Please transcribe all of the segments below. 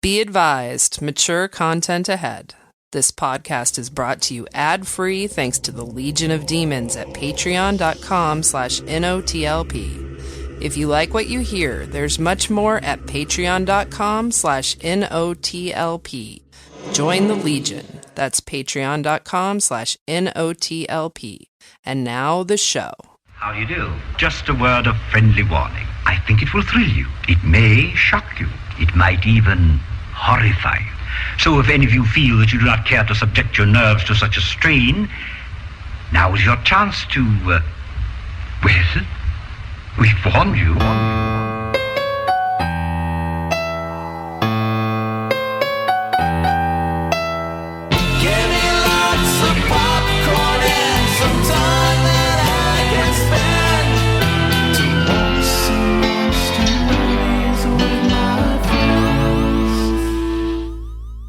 Be advised, mature content ahead. This podcast is brought to you ad-free thanks to the Legion of Demons at patreon.com/NOTLP. If you like what you hear, there's much more at patreon.com/NOTLP. Join the Legion. That's patreon.com/NOTLP. And now the show. How do you do? Just a word of friendly warning. I think it will thrill you. It may shock you. It might even horrify you. So if any of you feel that you do not care to subject your nerves to such a strain, now is your chance to, well, we've warned you.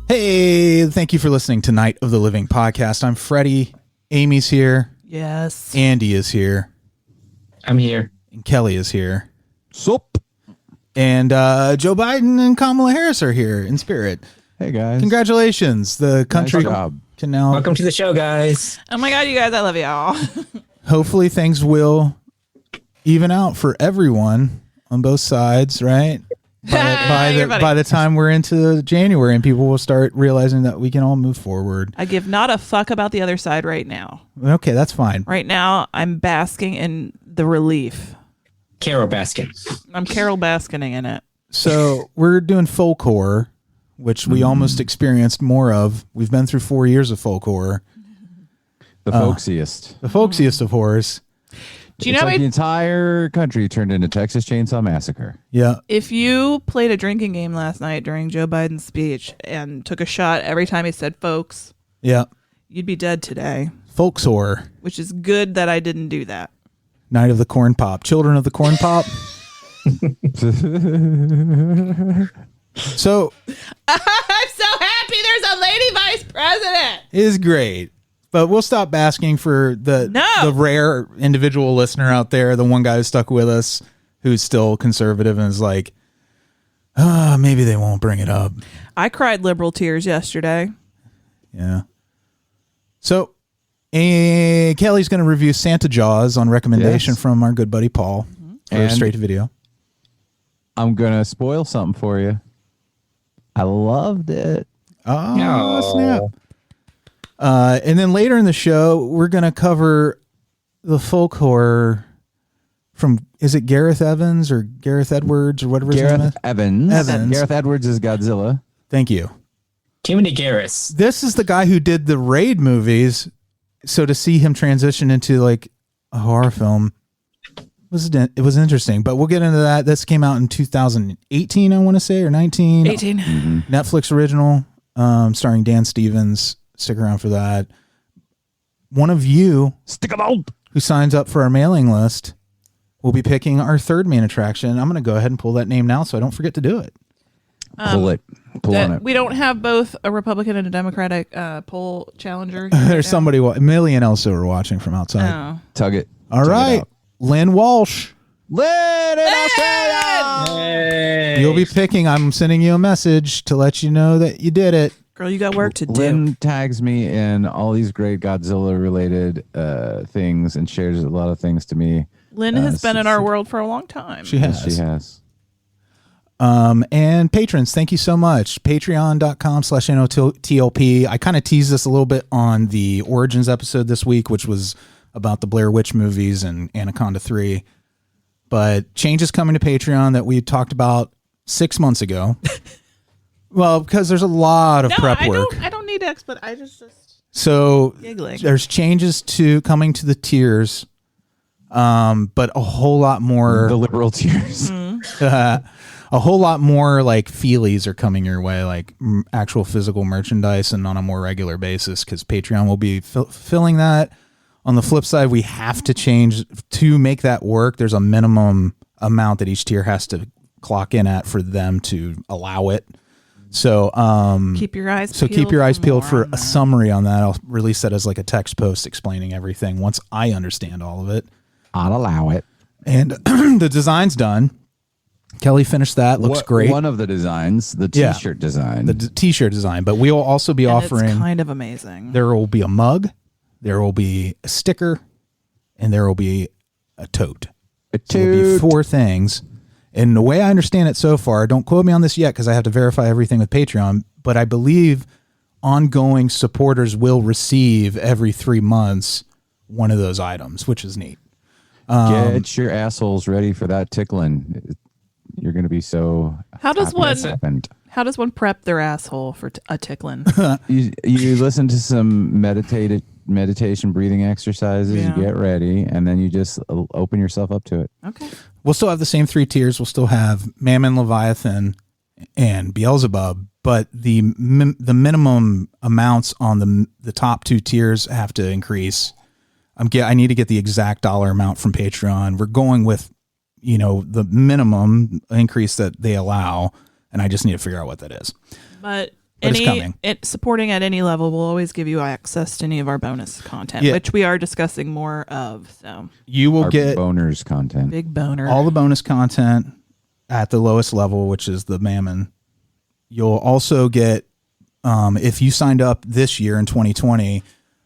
Hey, thank you for listening to Night of the Living podcast. I'm Freddy. Amy's here. Yes. Andy is here. I'm here. And Kelley is here. Sup. And Joe Biden and Kamala Harris are here in spirit. Hey, guys. Congratulations. The country can now... Welcome to the show, guys. Oh, my God, you guys. I love y'all. Hopefully things will even out for everyone on both sides, right? By the time we're into January and people will start realizing that we can all move forward. I give not a fuck about the other side right now. Okay, that's fine. Right now, I'm basking in the relief. Carol Baskin. I'm Carol Baskining in it. So we're doing folk horror, which we almost experienced more of. We've been through 4 years of folk horror. The folksiest. The folksiest of horrors. Do you know the entire country turned into Texas Chainsaw Massacre. Yeah. If you played a drinking game last night during Joe Biden's speech and took a shot every time he said folks, yeah, you'd be dead today. Folks horror. Which is good that I didn't do that. Night of the Corn Pop. Children of the Corn Pop. So I'm so happy there's a lady vice president. It is great. But we'll stop basking for the rare individual listener out there, the one guy who stuck with us, who's still conservative and is like, maybe they won't bring it up. I cried liberal tears yesterday. Yeah. So Kelley's going to review Santa Jaws on recommendation from our good buddy Paul for straight to video. I'm going to spoil something for you. I loved it. Oh, snap. And then later in the show, we're going to cover the folk horror from, is it Gareth Evans or Gareth Edwards or whatever his name is? Evans. Gareth Edwards is Godzilla. Thank you. Too many Gareths. This is the guy who did the Raid movies. So to see him transition into like a horror film, it was interesting. But we'll get into that. This came out in 2018, I want to say, or 19. 18. Mm-hmm. Netflix original, starring Dan Stevens. Stick around for that. One of you who signs up for our mailing list will be picking our third main attraction. I'm going to go ahead and pull that name now so I don't forget to do it. Pull on it. We don't have both a Republican and a Democratic poll challenger. There's somebody, a million else who are watching from outside. Oh. Tug it. All right. Lynn Walsh. Lynn in Australia! Hey. You'll be picking. I'm sending you a message to let you know that you did it. Girl, you got work to do. Lynn tags me in all these great Godzilla-related things and shares a lot of things to me. Lynn has been in our world for a long time. She has. She has. And patrons, thank you so much. Patreon.com/NOTLP. I kind of teased this a little bit on the Origins episode this week, which was about the Blair Witch movies and Anaconda 3. But changes coming to Patreon that we talked about 6 months ago. Well, because there's a lot of prep work. I don't need to explain. I just so giggling. There's changes to coming to the tiers, but a whole lot more the liberal tiers. A whole lot more like feelies are coming your way, like actual physical merchandise and on a more regular basis, because Patreon will be filling that. On the flip side, we have to change to make that work. There's a minimum amount that each tier has to clock in at for them to allow it. So keep your eyes peeled for a summary on that. I'll release that as like a text post explaining everything once I understand all of it. I'll allow it. And the design's done. Kelley finished that. Looks great. One of the designs, the T-shirt design. The T-shirt design. But we will also be offering... It's kind of amazing. There will be a mug, there will be a sticker, and there will be a tote. So there'll be 4 things. And the way I understand it so far, don't quote me on this yet because I have to verify everything with Patreon, but I believe ongoing supporters will receive every 3 months one of those items, which is neat. Get your assholes ready for that tickling. You're going to be so... How does happy one prep their asshole for a tickling? You listen to some meditation breathing exercises, you get ready, and then you just open yourself up to it. Okay. We'll still have the same 3 tiers. We'll still have Mammon, Leviathan, and Beelzebub, but the minimum amounts on the top 2 tiers have to increase. I need to get the exact dollar amount from Patreon. We're going with, the minimum increase that they allow, and I just need to figure out what that is. But it's coming. Supporting at any level will always give you access to any of our bonus content, which we are discussing more of. So you will get boners content, big boner, all the bonus content at the lowest level, which is the Mammon. You'll also get, if you signed up this year in 2020,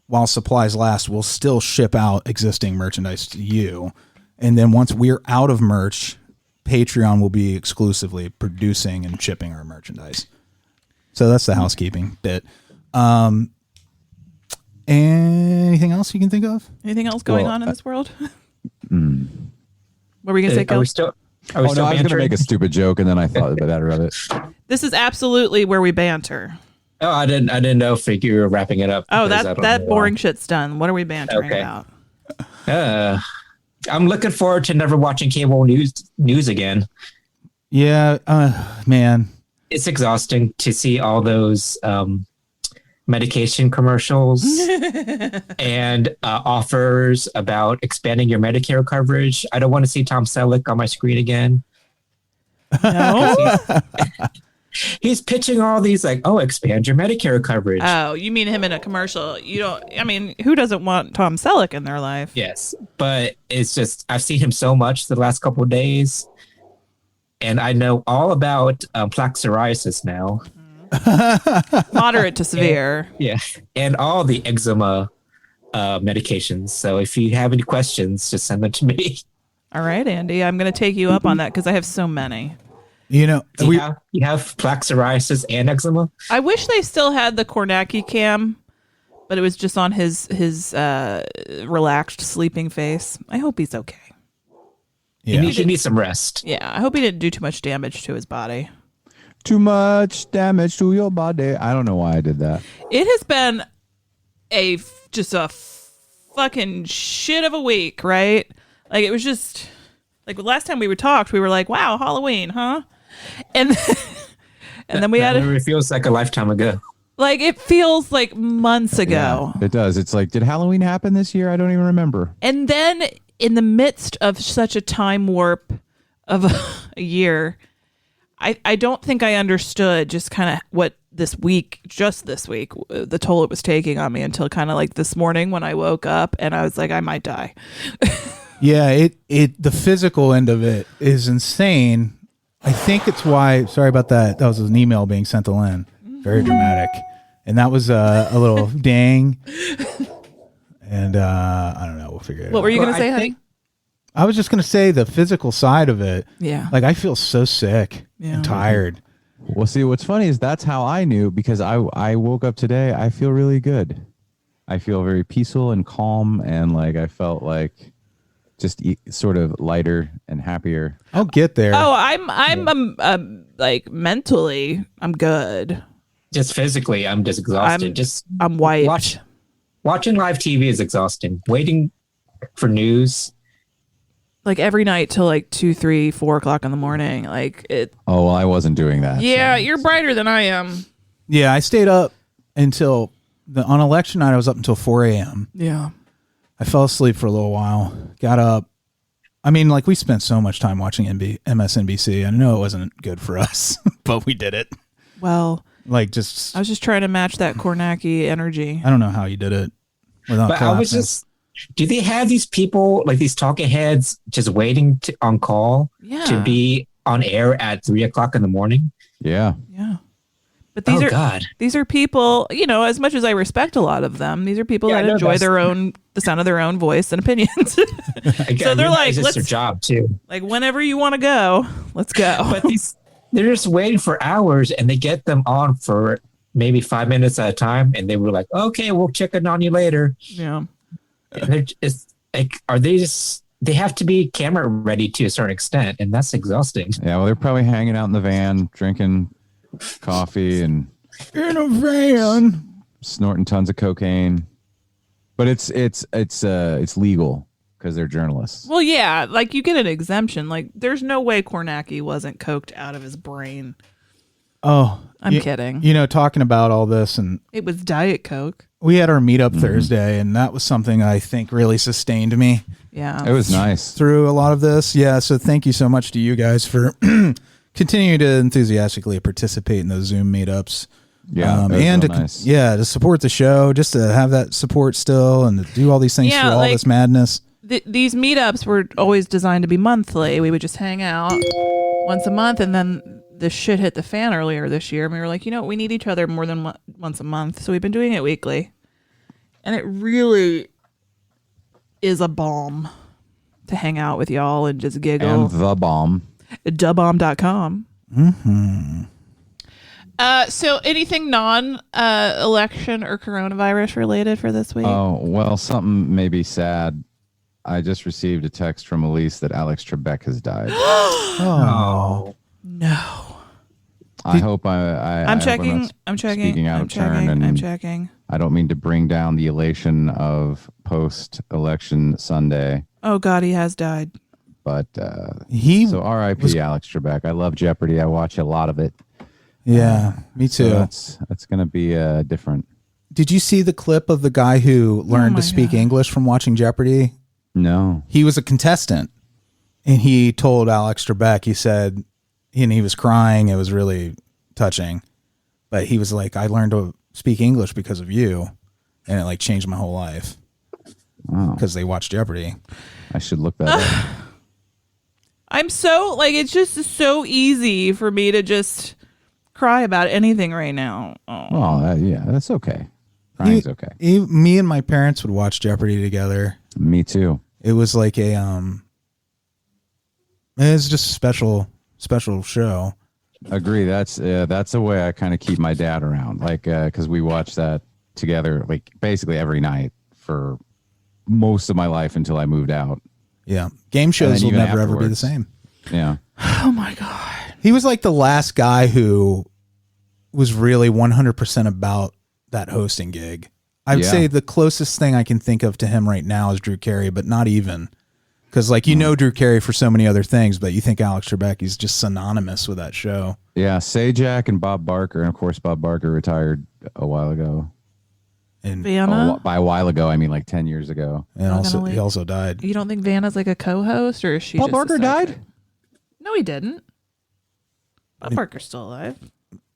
while supplies last, we'll still ship out existing merchandise to you. And then once we're out of merch, Patreon will be exclusively producing and shipping our merchandise. So that's the housekeeping bit. Anything else you can think of? Anything else going on in this world? What were you going to say, Are we still I was going to make a stupid joke, and then I thought better of it. This is absolutely where we banter. Oh, I didn't know if you were wrapping it up. Oh, that boring shit's done. What are we bantering about? I'm looking forward to never watching cable news again. Yeah, man. It's exhausting to see all those medication commercials and offers about expanding your Medicare coverage. I don't want to see Tom Selleck on my screen again. No? He's pitching all these expand your Medicare coverage. Oh, you mean him in a commercial? You don't. I mean, who doesn't want Tom Selleck in their life? Yes, but it's just I've seen him so much the last couple of days, and I know all about plaque psoriasis now. Moderate to severe. And all the eczema medications. So if you have any questions, just send them to me. All right, Andy, I'm going to take you up on that because I have so many. You have plaque psoriasis and eczema? I wish they still had the Kornacki cam, but it was just on his relaxed sleeping face. I hope he's okay. Yeah. He needs some rest. Yeah, I hope he didn't do too much damage to his body. Too much damage to your body. I don't know why I did that. It has been just a fucking shit of a week, right? Like, it was just like last time we talked, we were like, wow, Halloween, huh? And then we had it feels like a lifetime ago. Like, it feels like months ago. Yeah, it does. It's like, did Halloween happen this year? I don't even remember. And then in the midst of such a time warp of a year, I don't think I understood just kind of what this week, the toll it was taking on me until kind of like this morning when I woke up and I was like, I might die. Yeah, the physical end of it is insane. I think it's why, sorry about that. That was an email being sent to Lynn. Very dramatic. And that was a little dang. And I don't know. We'll figure it out. What were you going to say, honey? I was just going to say the physical side of it. Yeah. Like, I feel so sick and tired. Well, see, what's funny is that's how I knew, because I woke up today. I feel really good. I feel very peaceful and calm. And like, I felt like just sort of lighter and happier. I'll get there. Oh, I'm like mentally, I'm good. Just physically, I'm just exhausted. I'm wiped. Watching live TV is exhausting. Waiting for news. Like every night till like 2, 3, 4 o'clock in the morning. Like it. Oh, well, I wasn't doing that. Yeah, so. You're brighter than I am. Yeah, I stayed up until on election night. I was up until 4 a.m. Yeah. I fell asleep for a little while. Got up. I mean, like, we spent so much time watching MSNBC. I know it wasn't good for us, but we did it. Well, like, I was just trying to match that Kornacki energy. I don't know how you did it without collapsing. I was just. Do they have these people, like these talking heads, just waiting on call to be on air at 3:00 in the morning. Yeah. Yeah. But these are people, as much as I respect a lot of them, these are people that enjoy the sound of their own voice and opinions. So they're like, it's their job too. Like, whenever you want to go, let's go. But they're just waiting for hours, and they get them on for maybe 5 minutes at a time, and they were like, "Okay, we'll check in on you later." Yeah. It's like, they have to be camera ready to a certain extent, and that's exhausting. Yeah, well, they're probably hanging out in the van, drinking coffee and in a van, snorting tons of cocaine. But it's legal because they're journalists. Well, yeah, like you get an exemption. Like, there's no way Kornacki wasn't coked out of his brain. Oh, I'm kidding. Talking about all this, and it was Diet Coke. We had our meetup Thursday, and that was something I think really sustained me. Yeah, it was nice through a lot of this. Yeah, so thank you so much to you guys for continuing to enthusiastically participate in those Zoom meetups. Yeah, and to, nice. to support the show, just to have that support still, and to do all these things through all this madness. These meetups were always designed to be monthly. We would just hang out once a month, and then the shit hit the fan earlier this year, and we were like, we need each other more than once a month, so we've been doing it weekly, and it really is a balm to hang out with y'all and just giggle. And the bomb. Dubomb.com. Mm-hmm. So anything non-election or coronavirus related for this week? Oh, well, something maybe sad. I just received a text from Alise that Alex Trebek has died. Oh. No. I hope I'm checking. I'm checking. Speaking out of turn, and I'm checking. I don't mean to bring down the elation of post-election Sunday. Oh God, he has died. But so R.I.P. Alex Trebek. I love Jeopardy. I watch a lot of it. Yeah, me too. So that's going to be different. Did you see the clip of the guy who learned to speak English from watching Jeopardy? No. He was a contestant, and he told Alex Trebek, he said, and he was crying. It was really touching. But he was like, I learned to speak English because of you, and it like changed my whole life. Because they watched Jeopardy. I should look that up. I'm so, it's just so easy for me to just cry about anything right now. Oh. Well, yeah, that's okay. Crying's okay. Me and my parents would watch Jeopardy together. Me too. It was like it was just a special show. Agree. That's the way I kind of keep my dad around, because we watch that together, like basically every night for most of my life until I moved out. Yeah, game shows will never ever be the same. Yeah. Oh my God. He was like the last guy who was really 100% about that hosting gig. I would say the closest thing I can think of to him right now is Drew Carey, but not even. Because, Drew Carey for so many other things, but you think Alex Trebek, he's just synonymous with that show. Yeah, Sajak and Bob Barker. And, of course, Bob Barker retired a while ago. And by a while ago, I mean like 10 years ago. And he also died. You don't think Vanna's like a co-host, or is she Bob Barker died? No, he didn't. Bob Barker's still alive.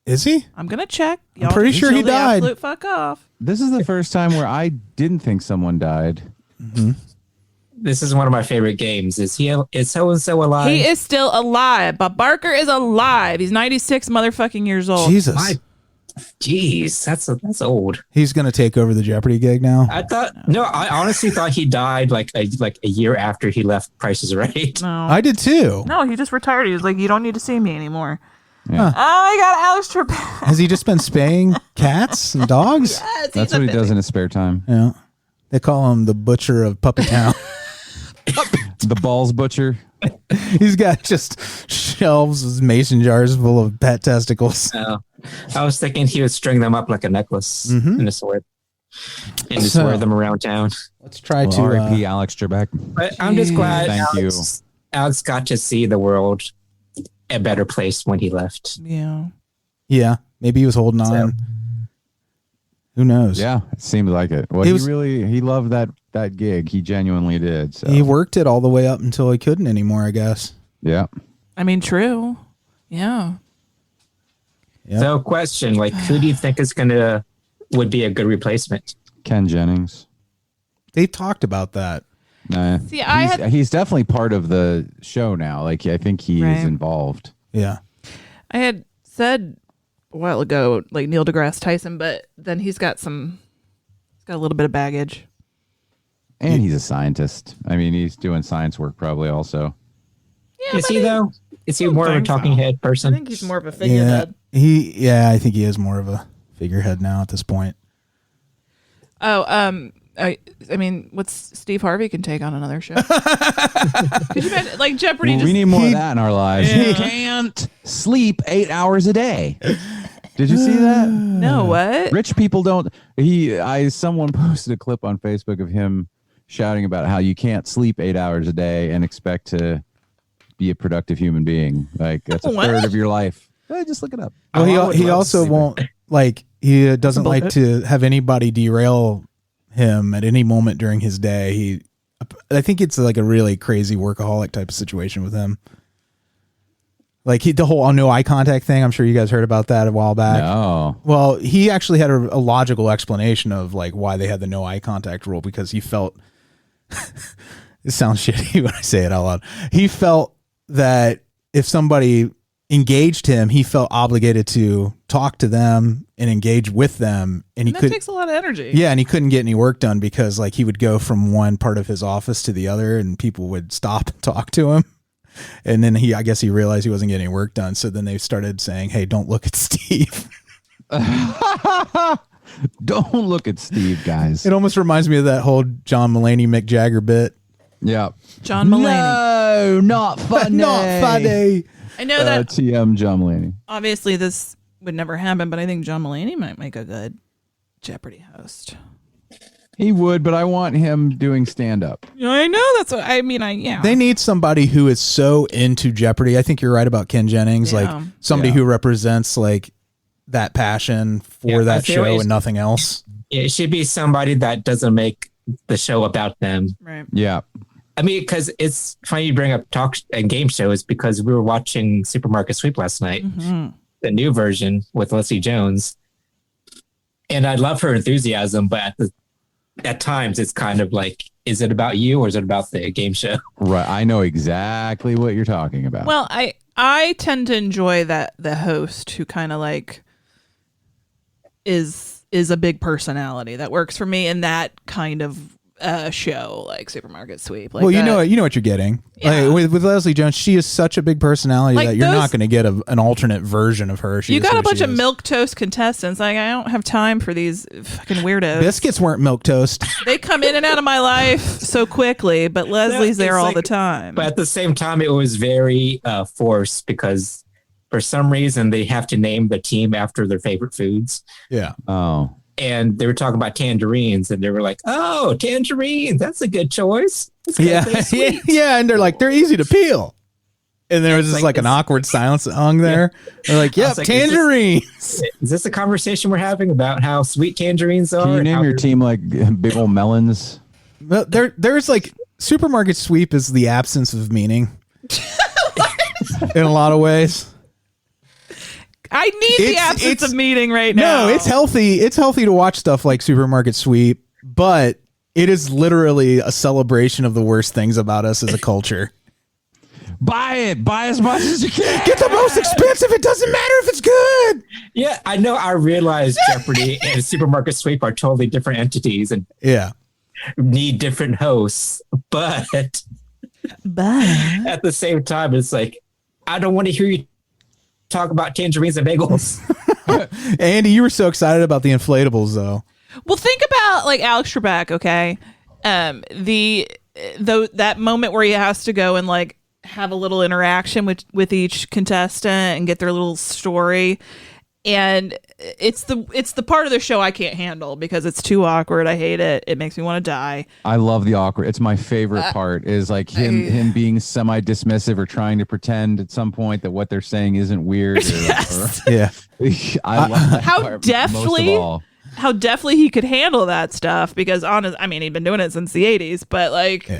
Is he? I'm going to check. I'm pretty sure he died. Absolute fuck off. This is the first time where I didn't think someone died. Mm-hmm. This is one of my favorite games. Is so-and-so alive? He is still alive. Bob Barker is alive. He's 96 motherfucking years old. Jesus. Jeez, that's old. He's going to take over the Jeopardy gig now? I honestly thought he died like a year after he left Price is Right. No. I did too. No, he just retired. He was like, you don't need to see me anymore. Yeah. Oh, I got Alex Trebek. Has he just been spaying cats and dogs? Yes, that's what he does in his spare time. Yeah. They call him the butcher of Puppy Town. The balls butcher. He's got just shelves with mason jars full of pet testicles. I was thinking he would string them up like a necklace in a sword and just wear them around town. Let's try to R.I.P. Alex Trebek. But I'm just glad Thank Alex got to see the world a better place when he left. Yeah. Yeah. Maybe he was holding on. Who knows? Yeah, it seemed like it. Well, he loved that gig. He genuinely did. So. He worked it all the way up until he couldn't anymore, I guess. Yeah. I mean, true. Yeah. Yep. So, question: who do you think would be a good replacement? Ken Jennings. They talked about that. Nah. See, he's definitely part of the show now. Like, I think he is involved. Yeah. I had said a while ago, like Neil deGrasse Tyson, but then he's got a little bit of baggage. And he's a scientist. I mean, he's doing science work probably also. Yeah, is he though? Is he more of a talking head person? I think he's more of a figurehead. I think he is more of a figurehead now at this point. Oh, I mean, what's Steve Harvey can take on another show? Could you imagine, like Jeopardy? Well, we need more of that in our lives. He can't sleep 8 hours a day. Did you see that? No, what? Rich people don't. Someone posted a clip on Facebook of him shouting about how you can't sleep 8 hours a day and expect to be a productive human being. Like, that's a third of your life. Just look it up. Well, he also won't, like, he doesn't like to have anybody derail him at any moment during his day. I think it's like a really crazy workaholic type of situation with him. Like the whole no eye contact thing. I'm sure you guys heard about that a while back. No. Well, he actually had a logical explanation of like why they had the no eye contact rule, because he felt it sounds shitty when I say it out loud. He felt that if somebody engaged him, he felt obligated to talk to them and engage with them, and that takes a lot of energy. Yeah, and he couldn't get any work done because like he would go from one part of his office to the other, and people would stop and talk to him. And then I guess he realized he wasn't getting any work done. So then they started saying, "Hey, don't look at Steve." Don't look at Steve, guys. It almost reminds me of that whole John Mulaney Mick Jagger bit. Yeah. John Mulaney. No, not funny. Not funny. I know that TM John Mulaney. obviously this would never happen, but I think John Mulaney might make a good Jeopardy host. He would, but I want him doing stand-up. I know, that's what I mean. Yeah. They need somebody who is so into Jeopardy. I think you're right about Ken Jennings. Yeah. Like somebody who represents like that passion for that show and nothing else. It should be somebody that doesn't make the show about them. Right. Yeah. I mean, because it's funny you bring up talk and game shows, because we were watching Supermarket Sweep last night, the new version with Leslie Jones. And I love her enthusiasm, but at times it's kind of like, is it about you or is it about the game show? Right. I know exactly what you're talking about. Well, I tend to enjoy that the host who kind of like is a big personality that works for me in that kind of show, like Supermarket Sweep. Like, well, you know what you're getting. Yeah. Like, with Leslie Jones, she is such a big personality Like that you're not going to get an alternate version of her. You got a bunch of milquetoast contestants. Like, I don't have time for these fucking weirdos. Biscuits weren't milquetoast. They come in and out of my life so quickly, but Leslie's there all the time. But at the same time, it was very forced, because for some reason they have to name the team after their favorite foods. Yeah. Oh. And they were talking about tangerines, and they were like, "Oh, tangerines, that's a good choice." Yeah, yeah, and they're like, they're easy to peel. And there was just like an awkward silence that hung there. Yeah. They're like, "Yep, like, tangerines." Is this a conversation we're having about how sweet tangerines are? Can you name your team like big old melons? Well, there's like Supermarket Sweep is the absence of meaning in a lot of ways. I need the absence of meeting right now. No, it's healthy. It's healthy to watch stuff like Supermarket Sweep, but it is literally a celebration of the worst things about us as a culture. Buy it. Buy as much as you can. Get the most expensive. It doesn't matter if it's good. Yeah, I know. I realize Jeopardy and Supermarket Sweep are totally different entities and need different hosts, but at the same time, it's like, I don't want to hear you talk about tangerines and bagels. Andy, you were so excited about the inflatables, though. Well, think about like Alex Trebek, okay? That moment where he has to go and like have a little interaction with each contestant and get their little story, and it's the part of the show I can't handle because it's too awkward. I hate it. It makes me want to die. I love the awkward. It's my favorite part is like him being semi-dismissive or trying to pretend at some point that what they're saying isn't weird. Yeah. I love that how part deftly most of all. How deftly he could handle that stuff, because he'd been doing it since the 80s, but like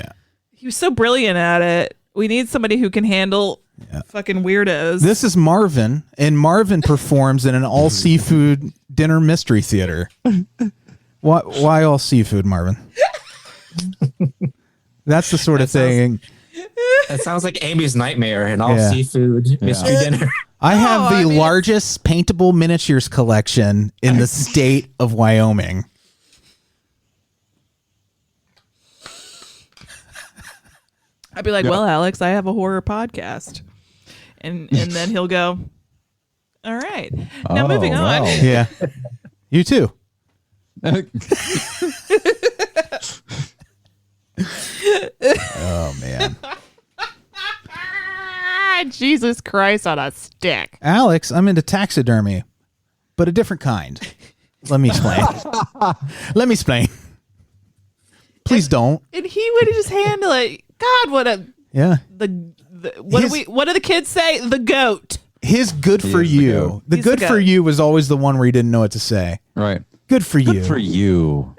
he was so brilliant at it. We need somebody who can handle fucking weirdos. This is Marvin, and Marvin performs in an all seafood dinner mystery theater. Why all seafood, Marvin? That's the sort of thing. That sounds like Amy's nightmare and all seafood mystery dinner. I have the largest paintable miniatures collection in the state of Wyoming. I'd be like, well, Alex, I have a horror podcast. And then he'll go, all right. Now moving on. Wow. Yeah. You too. Oh, man. Jesus Christ on a stick. Alex, I'm into taxidermy, but a different kind. Let me explain. Please don't. And he would just handle it. God, what a what do the kids say? The goat. His good for you. The good for you was always the one where he didn't know what to say. Right. Good for you. Good for you.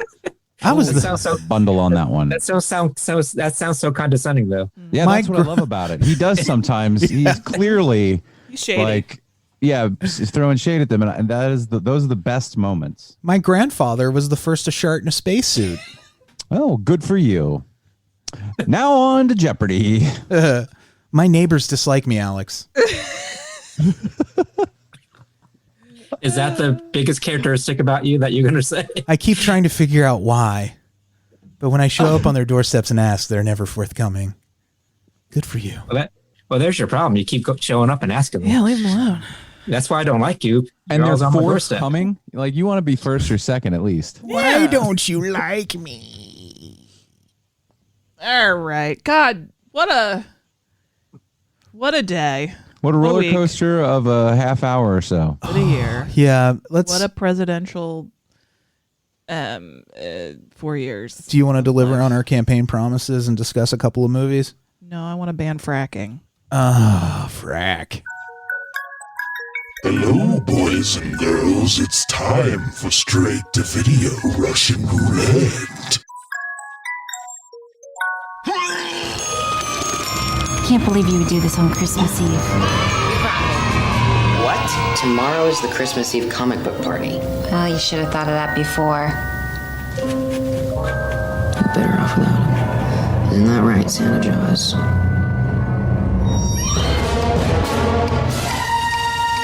I was so bundle on that one. That sounds so condescending though. Yeah, that's what I love about it. He does sometimes. He's clearly shady. throwing shade at them, and those are the best moments. My grandfather was the first to shark in a spacesuit. Oh, good for you. Now on to Jeopardy. My neighbors dislike me, Alex. Is that the biggest characteristic about you that you're going to say? I keep trying to figure out why. But when I show up on their doorsteps and ask, they're never forthcoming. Good for you. Well, there's your problem. You keep showing up and asking them. Yeah, leave them alone. That's why I don't like you. And You're they're always on my doorstep. forthcoming. Like, you want to be first or second at least. Why don't you like me? All right. God, what a day. What a roller coaster of a half hour or so. What a year. Yeah, What a presidential 4 years. Do you want to deliver on our campaign promises and discuss a couple of movies? No, I want to ban fracking. Frack. Hello, boys and girls. It's time for straight to video Russian roulette. Can't believe you would do this on Christmas Eve. What? Tomorrow is the Christmas Eve comic book party. Well, you should have thought of that before. You're better off without him. Isn't that right, Santa Jaws?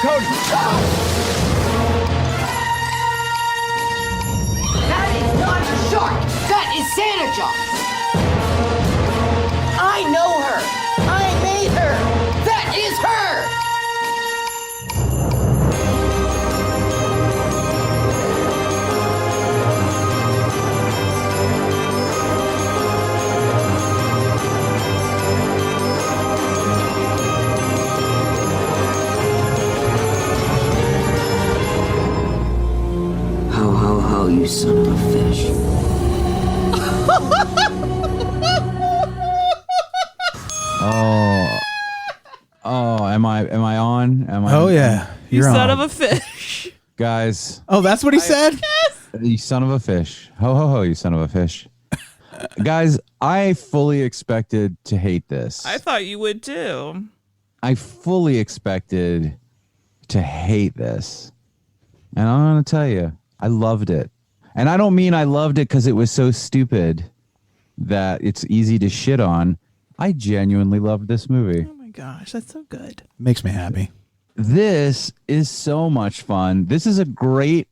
Cody! That is not a shark! That is Santa Jaws! I know her! I made her! That is her! Ho, ho, ho, you son of a fish. Am I on? Oh yeah. You You're son on. of a fish. Guys. Oh, that's what he said? You son of a fish. Ho, ho, ho, you son of a fish. Guys, I fully expected to hate this. I thought you would too. I fully expected to hate this. And I'm going to tell you, I loved it. And I don't mean I loved it because it was so stupid that it's easy to shit on. I genuinely loved this movie. Oh my gosh, that's so good. Makes me happy. This is so much fun. This is a great,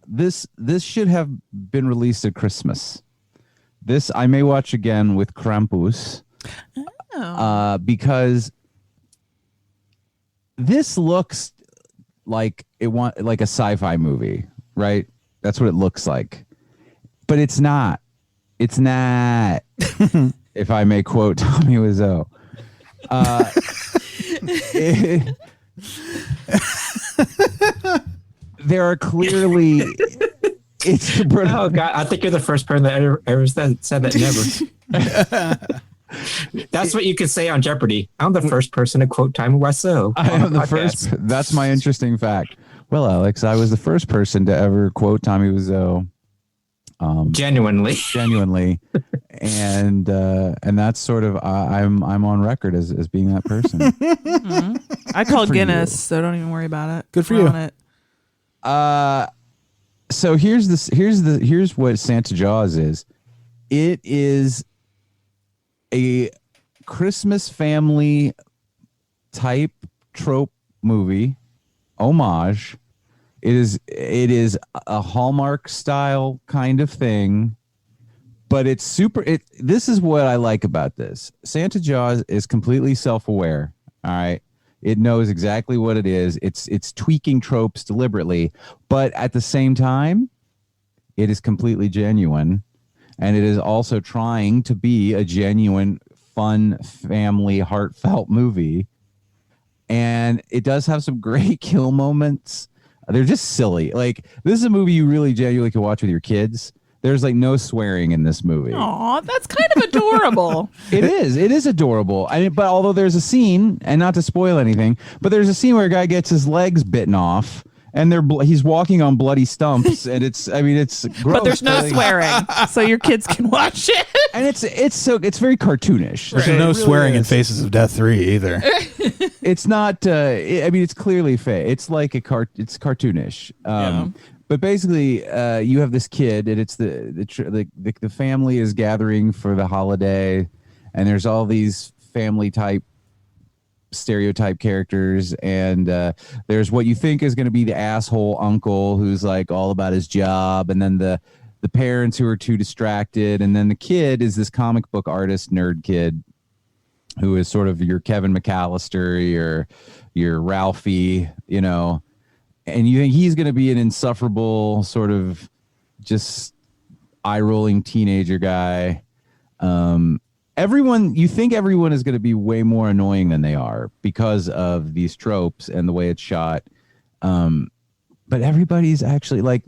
this should have been released at Christmas. This I may watch again with Krampus. Because this looks like like a sci-fi movie, right? That's what it looks like. But it's not. It's not. If I may quote Tommy Wiseau. There are clearly it's oh god, I think you're the first person that ever said that never. That's what you could say on Jeopardy. I'm the first person to quote Tommy Wiseau. I am the first. That's my interesting fact. Well, Alex, I was the first person to ever quote Tommy Wiseau. Genuinely, and that's sort of I'm on record as being that person. Mm-hmm. I called Guinness, so don't even worry about it. Good for you. It. So here's what Santa Jaws is. It is a Christmas family type trope movie homage. It is a Hallmark style kind of thing, but it's super. This is what I like about this. Santa Jaws is completely self-aware. All right. It knows exactly what it is. It's tweaking tropes deliberately, but at the same time, it is completely genuine, and it is also trying to be a genuine, fun, family, heartfelt movie. And it does have some great kill moments. They're just silly. Like, this is a movie you really genuinely can watch with your kids. There's like no swearing in this movie. Aw, that's kind of adorable. It is adorable. But although there's a scene, and not to spoil anything, but there's a scene where a guy gets his legs bitten off, and he's walking on bloody stumps, and it's gross. But there's no swearing, so your kids can watch it. And it's very cartoonish. There's no swearing in Faces of Death 3 either. It's not. It's clearly it's like it's cartoonish. But basically, you have this kid, and it's the family is gathering for the holiday, and there's all these family type stereotype characters, and there's what you think is going to be the asshole uncle who's like all about his job, and then the parents who are too distracted, and then the kid is this comic book artist nerd kid who is sort of your Kevin McAllister, your Ralphie, you know. And you think he's going to be an insufferable sort of just eye-rolling teenager guy. You think everyone is going to be way more annoying than they are because of these tropes and the way it's shot. But everybody's actually like,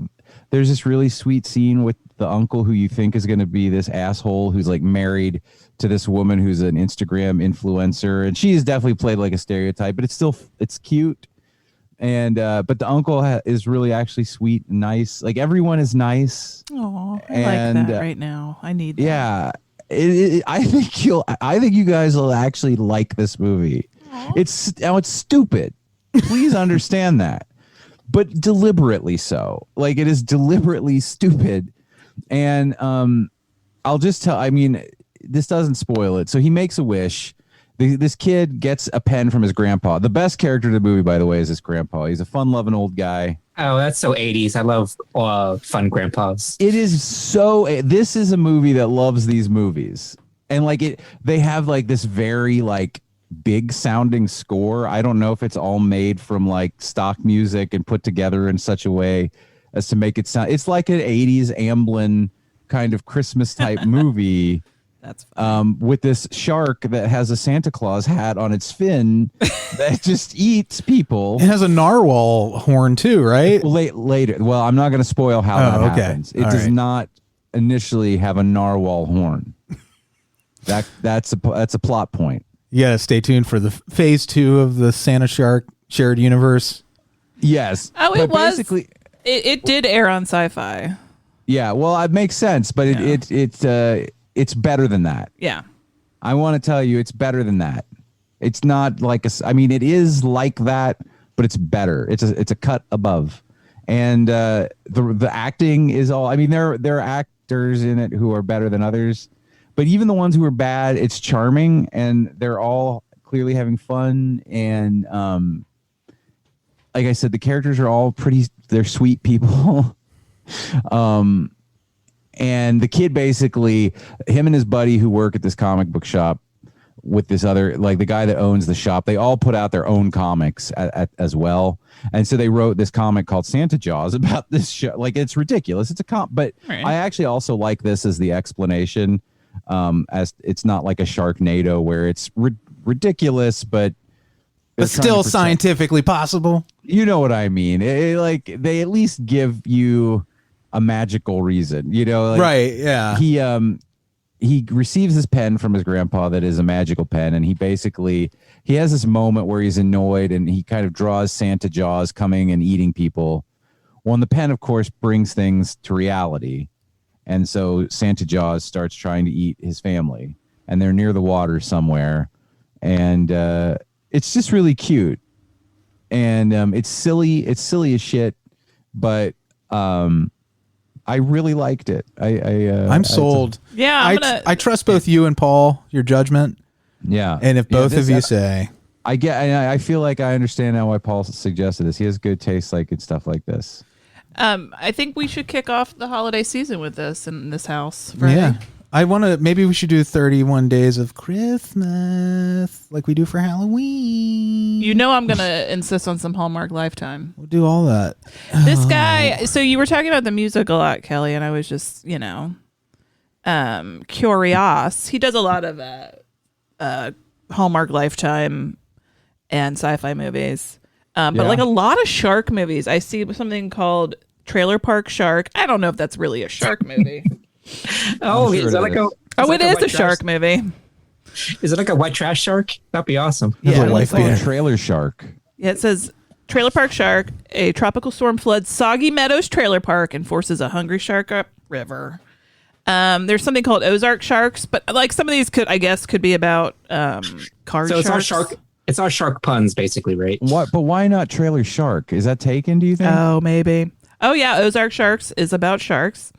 there's this really sweet scene with the uncle who you think is going to be this asshole who's like married to this woman who's an Instagram influencer. And she is definitely played like a stereotype, but it's cute. And but the uncle is really actually sweet and nice. Like, everyone is nice. Oh, I like that right now. I need that. Yeah, I think you guys will actually like this movie. Aww. It's stupid. Please understand that, but deliberately so. Like, it is deliberately stupid. And I'll just tell. I mean, this doesn't spoil it. So he makes a wish. This kid gets a pen from his grandpa. The best character in the movie, by the way, is his grandpa. He's a fun-loving old guy. Oh, that's so 80s. I love fun grandpas. It is so... This is a movie that loves these movies. And they have like this very like big-sounding score. I don't know if it's all made from like stock music and put together in such a way as to make it sound... It's like an 80s Amblin kind of Christmas-type movie... That's with this shark that has a Santa Claus hat on its fin that just eats people. It has a narwhal horn too, right? Well, later. Well, I'm not going to spoil how that happens. It does not initially have a narwhal horn. That's a plot point. You gotta stay tuned for the phase 2 of the Santa Shark shared universe. Yes. Oh, it was. Basically, it did air on Sci-Fi. Yeah. Well, it makes sense, but it's better than that. Yeah. I want to tell you, it's better than that. It's not like it is like that, but it's better. It's a cut above. And the acting is all, I mean, there are actors in it who are better than others, but even the ones who are bad, it's charming, and they're all clearly having fun. And like I said, the characters are all they're sweet people. And the kid, basically, him and his buddy who work at this comic book shop with this other, like the guy that owns the shop, they all put out their own comics as well. And so they wrote this comic called Santa Jaws about this show. Like, it's ridiculous. It's a but right. I actually also like this as the explanation, as it's not like a Sharknado where it's ridiculous, but still scientifically possible. You know what I mean? Like, they at least give you a magical reason, you know, like, right? Yeah. He receives this pen from his grandpa that is a magical pen, and he has this moment where he's annoyed, and he kind of draws Santa Jaws coming and eating people. Well, and the pen, of course, brings things to reality, and so Santa Jaws starts trying to eat his family, and they're near the water somewhere, and it's just really cute, and it's silly as shit, but I really liked it. I'm sold. Yeah, I trust both you and Paul, your judgment. Yeah. And if both of you say, I feel like I understand now why Paul suggested this. He has good taste, like in stuff like this. I think we should kick off the holiday season with this in this house. Right? yeah, I want to. Maybe we should do 31 days of Christmas, like we do for Halloween. You know, I'm gonna insist on some Hallmark Lifetime. We'll do all that. This guy. So you were talking about the music a lot, Kelley, and I was just, curious. He does a lot of Hallmark Lifetime and sci-fi movies. But like a lot of shark movies. I see something called Trailer Park Shark. I don't know if that's really a shark movie. Oh, sure is that like a? It is a shark movie. Is it like a white trash shark? That'd be awesome. Yeah, a wife beater. Trailer Shark. Yeah, it says Trailer Park Shark. A tropical storm floods Soggy Meadows Trailer Park and forces a hungry shark up river. There's something called Ozark Sharks, but like some of these could be about card So sharks. it's all shark. It's all shark puns, basically, right? What? But why not Trailer Shark? Is that taken? Do you think? Oh, maybe. Oh yeah, Ozark Sharks is about sharks.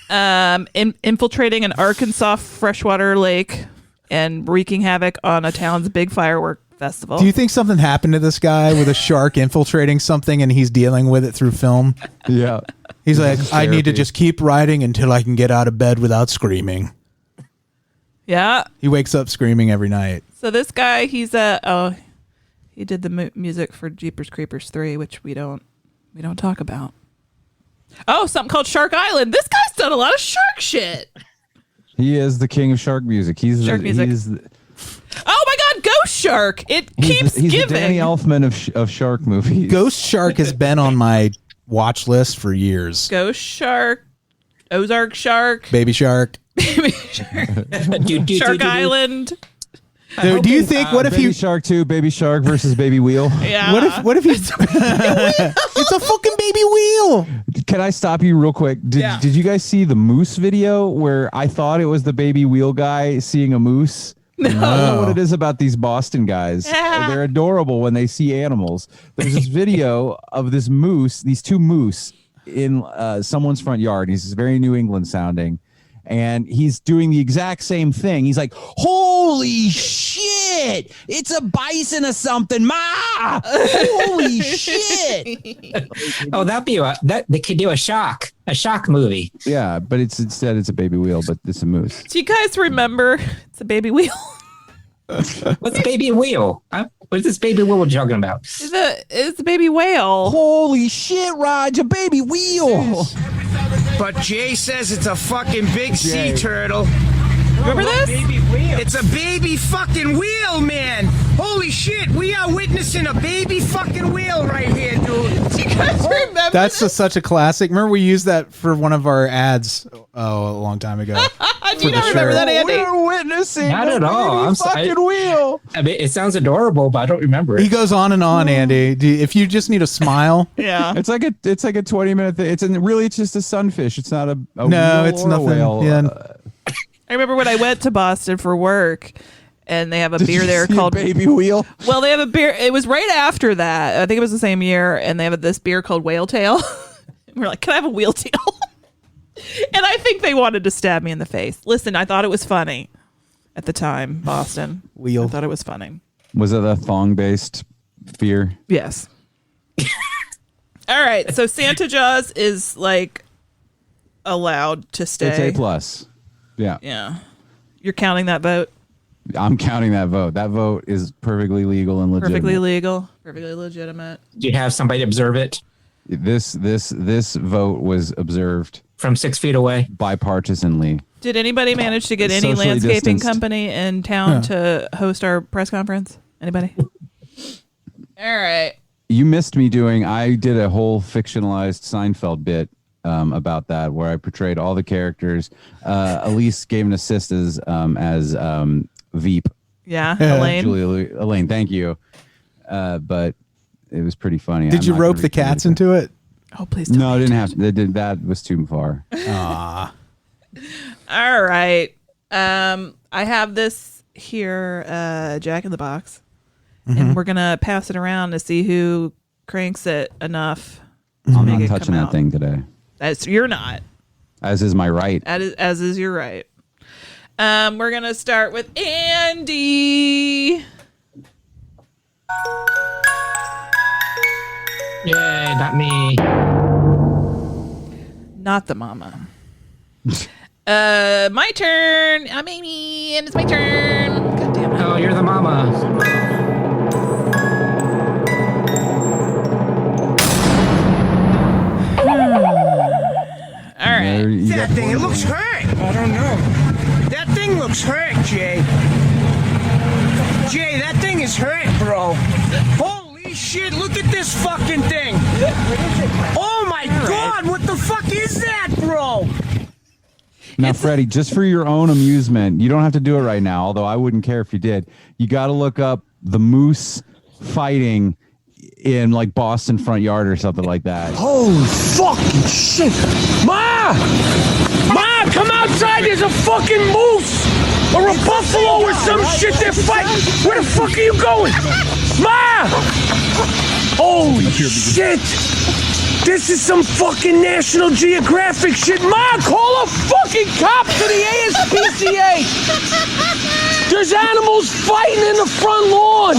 Infiltrating an Arkansas freshwater lake and wreaking havoc on a town's big firework festival. Do you think something happened to this guy with a shark infiltrating something and he's dealing with it through film? Yeah. He's like, I need to just keep writing until I can get out of bed without screaming. Yeah. He wakes up screaming every night. So this guy, he did the music for Jeepers Creepers 3, which we don't talk about. Oh, something called Shark Island. This guy's done a lot of shark shit. He is the king of shark music. He's Shark music. Oh my God, Ghost Shark! It keeps he's giving. the Danny Elfman of shark movies. Ghost Shark has been on my watch list for years. Ghost Shark, Ozark Shark, Baby Shark. Shark Island. Do you think? What if Baby you? Shark 2, Baby Shark versus Baby Wheel? Yeah. What if he's? It's a fucking baby wheel. Can I stop you real quick? Did you guys see the moose video where I thought it was the baby wheel guy seeing a moose? No. I don't know what it is about these Boston guys. Yeah. They're adorable when they see animals. There's this video of this moose, these two moose in someone's front yard. He's very New England sounding. And he's doing the exact same thing. He's like, holy shit, it's a bison or something, ma! Holy shit! Oh, they could do a shark movie. Yeah, but instead it's a baby wheel, but it's a moose. Do you guys remember? It's a baby wheel. What's baby wheel? What is this baby wheel we're talking about? It's a baby whale. Holy shit, Raj, a baby wheel! But Jay says it's a fucking big sea turtle. Remember this? It's a baby fucking wheel, man. Holy shit, we are witnessing a baby fucking wheel right here, dude. Do you guys remember? That's such a classic. Remember we used that for one of our ads a long time ago. Do you not remember that, Andy? We're witnessing Not at all. I'm fucking wheel. I mean, it sounds adorable, but I don't remember it. He goes on and on, Andy. If you just need a smile. Yeah. It's like a 20-minute thing. It's just a sunfish. It's not a No, wheel it's or a nothing. whale. Yeah. I remember when I went to Boston for work, and they have a beer there see called Baby Wheel. Well, they have a beer. It was right after that. I think it was the same year, and they have this beer called Whale Tail. We're like, can I have a wheel tail? And I think they wanted to stab me in the face. Listen, I thought it was funny at the time, Boston. Wheel. I thought it was funny. Was it a thong-based beer? Yes. All right, so Santa Jaws is like allowed to stay. It's A+. Yeah. Yeah. You're counting that vote? I'm counting that vote. That vote is perfectly legal and legitimate. Perfectly legal. Perfectly legitimate. Do you have somebody observe it? This vote was observed from 6 feet away, bipartisanly. Did anybody manage to get any Socially landscaping distanced. company in town to host our press conference? Anybody? All right. You missed me I did a whole fictionalized Seinfeld bit about that, where I portrayed all the characters. Alise gave an assist as Veep. Yeah, Elaine. Elaine, thank you. But it was pretty funny. Did you rope the cats into it? Oh, please don't. No, I didn't have to. That was too far. Ah. All right. I have this here, Jack in the Box. And we're going to pass it around to see who cranks it enough. I'm not touching that thing today. You're not. As is my right. As is your right. We're going to start with Andy. Yay, not me. Not the mama. My turn. I'm Amy, and it's my turn. God damn it. Oh, you're the mama. All right. That thing, it looks hurt. I don't know. That thing looks hurt, Jay. Jay, that thing is hurt, bro. Holy shit, look at this fucking thing. Oh my God, what the fuck is that, bro? Now, Freddy, just for your own amusement, you don't have to do it right now, although I wouldn't care if you did. You got to look up the moose fighting in like Boston front yard or something like that. Holy fucking shit. Ma! Ma, come outside. There's a fucking moose or a buffalo or some shit they're fighting. Where the fuck are you going? Ma! Holy shit. This is some fucking National Geographic shit. Ma, call a fucking cop to the ASPCA. There's animals fighting in the front lawn.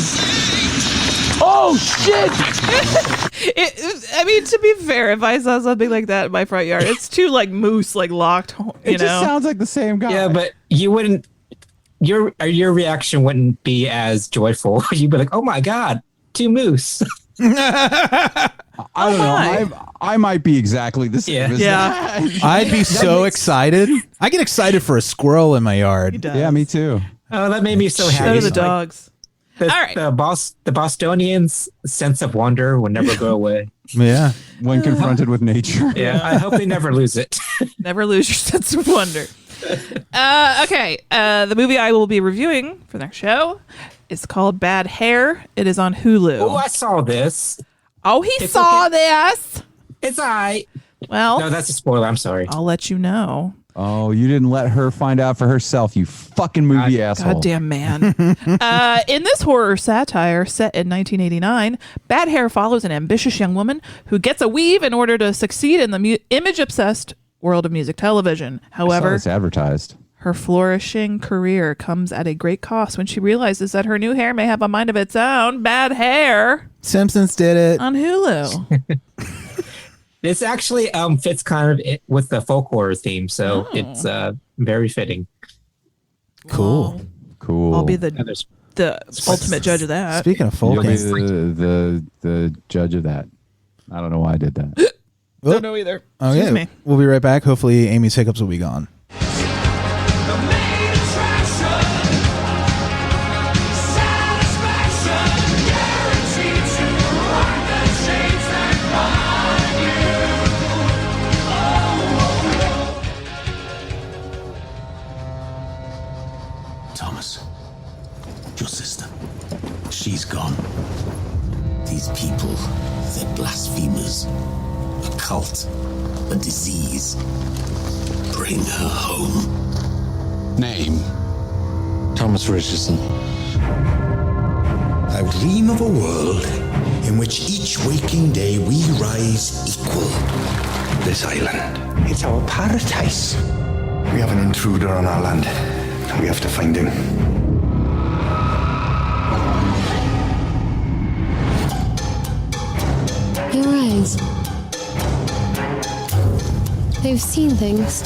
Oh, shit. I mean, to be fair, if I saw something like that in my front yard, it's too like moose, like locked, It just sounds like the same guy. Yeah, but you wouldn't, your reaction wouldn't be as joyful. You'd be like, oh my God, 2 moose. I don't know. I might be exactly the same. Yeah. I'd be so excited. I get excited for a squirrel in my yard. Yeah, me too. Oh, that made me so happy. So do the dogs. The, all right. The Bostonians' sense of wonder will never go away. Yeah. When confronted with nature. Yeah, I hope they never lose it. Never lose your sense of wonder. Okay. The movie I will be reviewing for the next show is called Bad Hair. It is on Hulu. Oh, I saw this. Oh, he saw this. It's all right. Well, no, that's a spoiler. I'm sorry. I'll let you know. Oh, you didn't let her find out for herself, you fucking movie asshole. Goddamn man. In this horror satire set in 1989, Bad Hair follows an ambitious young woman who gets a weave in order to succeed in the image-obsessed world of music television. However, it's advertised. Her flourishing career comes at a great cost when she realizes that her new hair may have a mind of its own. Bad Hair. Simpsons did it. On Hulu. This actually fits kind of with the folk horror theme, so it's very fitting. Cool. Cool. I'll be the ultimate judge of that. Speaking of folk, you'll be the judge of that. I don't know why I did that. Don't know either. Okay, Excuse me. We'll be right back. Hopefully Amy's hiccups will be gone. Your sister. She's gone. These people, they're blasphemers. A cult. A disease. Bring her home. Name? Thomas Richardson. I dream of a world in which each waking day we rise equal. This island, it's our paradise. We have an intruder on our land, and we have to find him. Your eyes. They've seen things.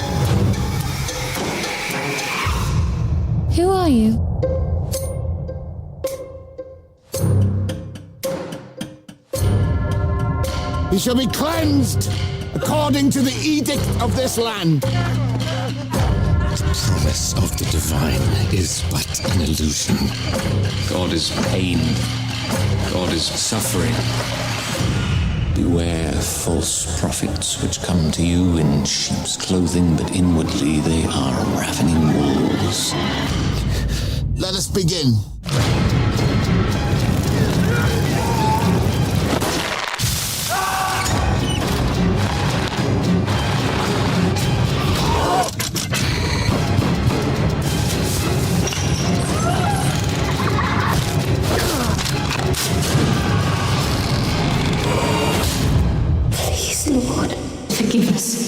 Who are you? He shall be cleansed according to the edict of this land. The promise of the divine is but an illusion. God is pain. God is suffering. Beware false prophets which come to you in sheep's clothing, but inwardly they are ravening wolves. Let us begin. Please, Lord, forgive us.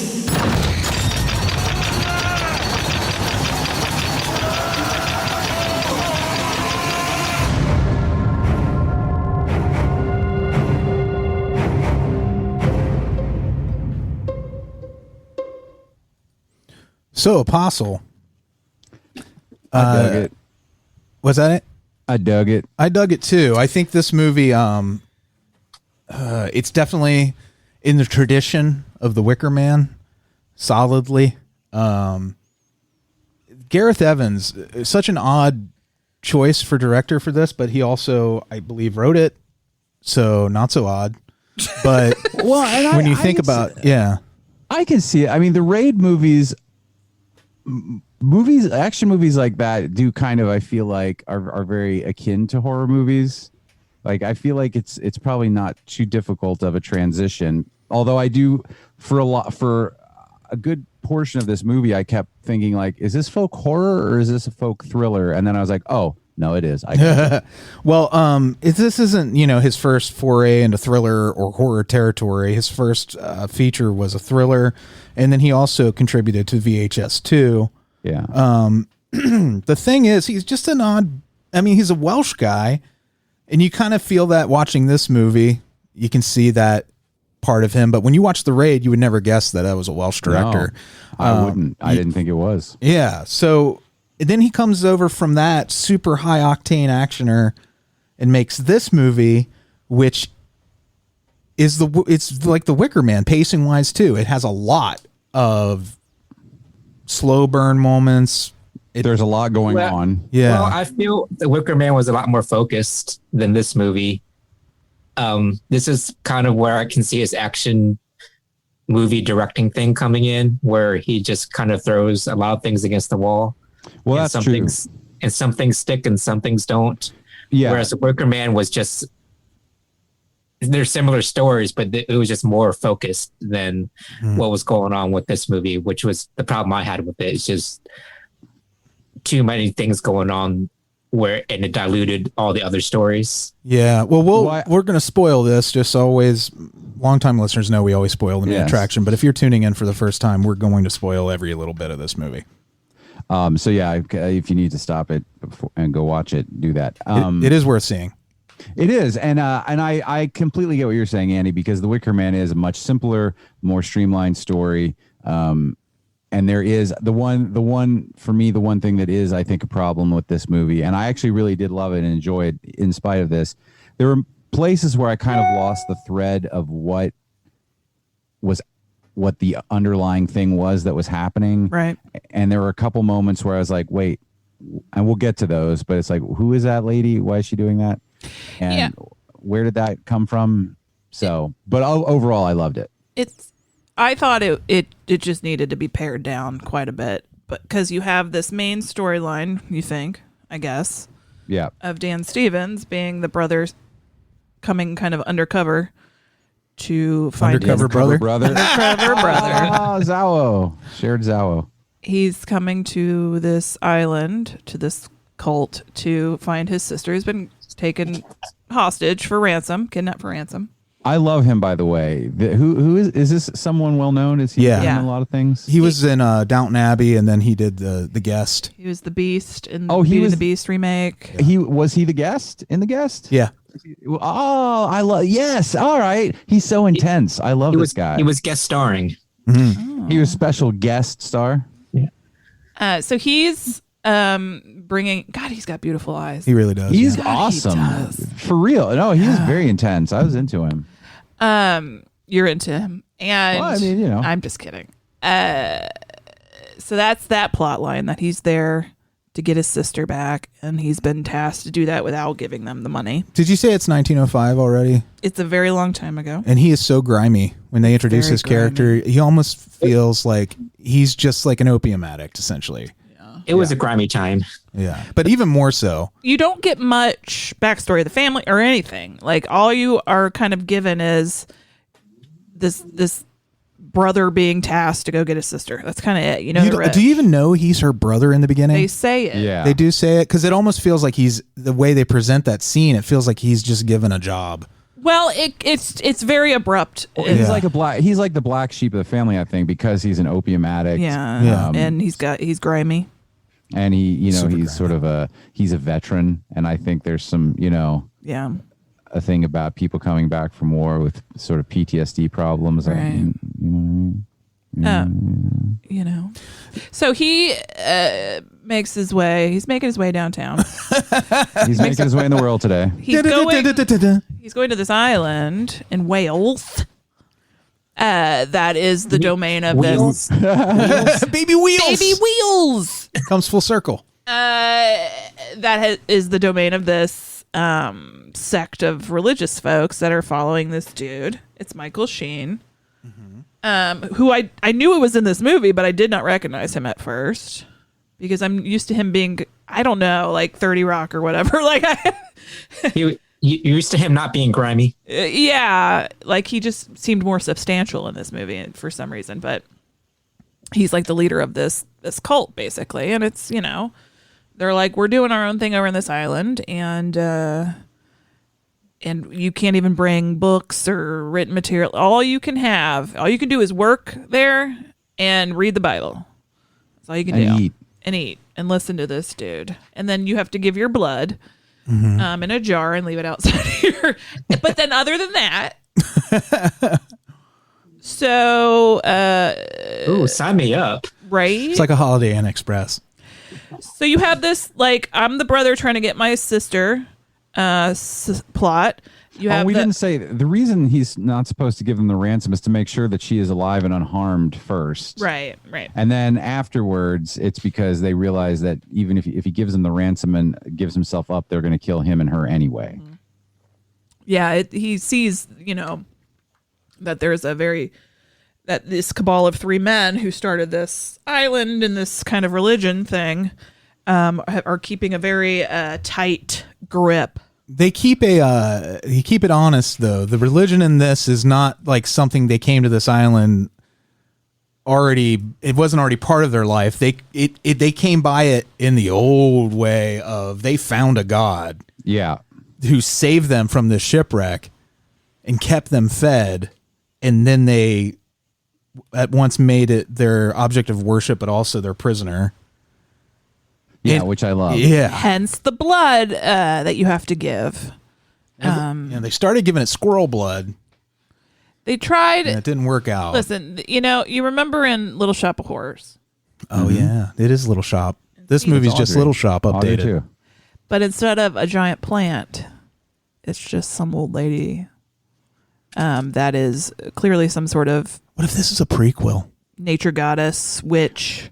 So, Apostle. I dug it. Was that it? I dug it. I dug it too. I think this movie, it's definitely in the tradition of The Wicker Man, solidly. Gareth Evans, such an odd choice for director for this, but he also, I believe, wrote it, so not so odd. But well, when you think about, I can see it. I mean, the Raid movies, action movies like that do kind of, I feel like, are very akin to horror movies. Like, I feel like it's probably not too difficult of a transition. Although I do, for a good portion of this movie, I kept thinking, like, is this folk horror or is this a folk thriller? And then I was like, oh, no, it is. Well, this isn't, his first foray into thriller or horror territory. His first feature was a thriller, and then he also contributed to VHS 2. Yeah. The thing is, he's just an odd. I mean, he's a Welsh guy, and you kind of feel that watching this movie. You can see that part of him, but when you watch The Raid, you would never guess that was a Welsh director. No, I wouldn't. I didn't think it was. Yeah. So then he comes over from that super high octane actioner and makes this movie, which is it's like The Wicker Man pacing wise too. It has a lot of slow burn moments. There's a lot going on. Yeah. Well, I feel The Wicker Man was a lot more focused than this movie. This is kind of where I can see his action movie directing thing coming in, where he just kind of throws a lot of things against the wall. Well, that's true. And some things stick and some things don't. Yeah. Whereas The Wicker Man was just, they're similar stories, but it was just more focused than what was going on with this movie, which was the problem I had with it. It's just too many things going on and it diluted all the other stories. Yeah. Well, we're going to spoil this. Just always, longtime listeners know we always spoil the main attraction. But if you're tuning in for the first time, we're going to spoil every little bit of this movie. So yeah, if you need to stop it and go watch it, do that. It is worth seeing. It is, and I completely get what you're saying, Andy, because The Wicker Man is a much simpler, more streamlined story. And there is the one for me, the one thing that is, I think, a problem with this movie, and I actually really did love it and enjoy it in spite of this. There were places where I kind of lost the thread of what the underlying thing was that was happening. Right. And there were a couple moments where I was like, wait, and we'll get to those, but it's like, who is that lady? Why is she doing that? And where did that come from? So, but overall, I loved it. I thought it just needed to be pared down quite a bit, but because you have this main storyline, you think, I guess, of Dan Stevens being the brothers coming kind of undercover to find undercover brother. Undercover brother. Oh, Zawo. Shared Zawo. He's coming to this island, to this cult, to find his sister who's been taken hostage for ransom, kidnapped for ransom. I love him, by the way. Who is this? Someone well known? Is he in a lot of things? He was in Downton Abbey, and then he did the Guest. He was the Beast in Beauty and the Beast remake. Was he the Guest in the Guest? Yeah. Oh, I love. Yes. All right. He's so intense. I love this guy. He was guest starring. Mm-hmm. Oh. He was special guest star. Yeah. So he's bringing. God, he's got beautiful eyes. He really does. He's awesome. He does. For real. No, he's very intense. I was into him. You're into him, and well, I mean, I'm just kidding. So that's that plot line, that he's there to get his sister back, and he's been tasked to do that without giving them the money. Did you say it's 1905 already? It's a very long time ago. And he is so grimy. When they introduce his character, he almost feels like he's just like an opium addict, essentially. It was a grimy time. Yeah, but even more so. You don't get much backstory of the family or anything. Like, all you are kind of given is this brother being tasked to go get his sister. That's kind of it. Do you even know he's her brother in the beginning? They say it. Yeah, they do say it, because it almost feels like the way they present that scene. It feels like he's just given a job. Well, it's very abrupt. Well, he's like the black sheep of the family, I think, because he's an opium addict. Yeah. And he's grimy. And he's sort of he's a veteran, and I think there's some, a thing about people coming back from war with sort of PTSD problems. Right. So he makes his way. He's making his way downtown. He's making his way in the world today. He's going to this island in Wales. That is the domain of this. Baby wheels. Baby wheels. Comes full circle. Is the domain of this sect of religious folks that are following this dude. It's Michael Sheen. Who I knew it was in this movie, but I did not recognize him at first because I'm used to him being, I don't know, like 30 Rock or whatever. Like you're used to him not being grimy. Yeah, like he just seemed more substantial in this movie for some reason. But he's like the leader of this cult basically, and it's they're like, we're doing our own thing over in this island, and you can't even bring books or written material. All you can do is work there and read the Bible. That's all you can do. Eat and listen to this dude. And then you have to give your blood in a jar and leave it outside here. But then other than that, so sign me up. Right? It's like a Holiday Inn Express. So you have this, like, I'm the brother trying to get my sister plot. We didn't say the reason he's not supposed to give them the ransom is to make sure that she is alive and unharmed first. Right. And then afterwards, it's because they realize that even if he gives them the ransom and gives himself up, they're going to kill him and her anyway. Mm-hmm. Yeah, he sees, that there's that this cabal of 3 men who started this island and this kind of religion thing are keeping a very tight grip. They keep it honest though. The religion in this is not like something they came to this island already. It wasn't already part of their life. They came by it in the old way of they found a god. Yeah. Who saved them from this shipwreck and kept them fed, and then they at once made it their object of worship, but also their prisoner. Yeah, which I love. Yeah. Hence the blood that you have to give. And they started giving it squirrel blood. They tried. And it didn't work out. Listen, you remember in Little Shop of Horrors. Oh, yeah. It is Little Shop. This movie's just Little Shop updated. Too. But instead of a giant plant, it's just some old lady that is clearly some sort of... What if this is a prequel? Nature goddess, witch...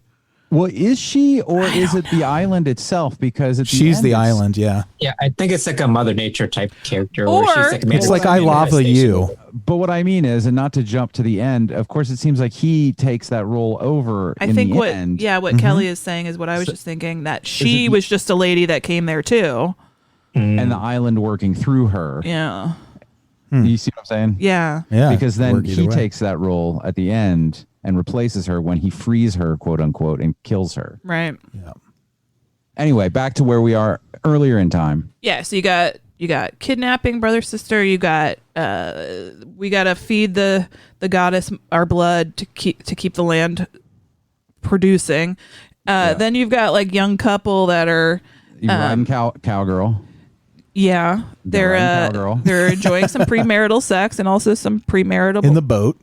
Well, is she, or is it the island itself? Because she's the island, yeah. Yeah, I think it's like a Mother Nature type character. Or where she's it's like I lava you. But what I mean is, and not to jump to the end, of course, it seems like he takes that role over. I think what end. what Kelley is saying is what I was just thinking, that she was just a lady that came there too, and the island working through her. Yeah. You see what I'm saying? Yeah. Because then he takes that role at the end and replaces her when he frees her, quote unquote, and kills her. Right. Yeah. Anyway, back to where we are earlier in time. Yeah. So you got kidnapping, brother, sister. You got we got to feed the goddess our blood to keep the land producing. Then you've got like young couple that are riding cowgirl. Yeah, they're enjoying some premarital sex and also some premarital in the boat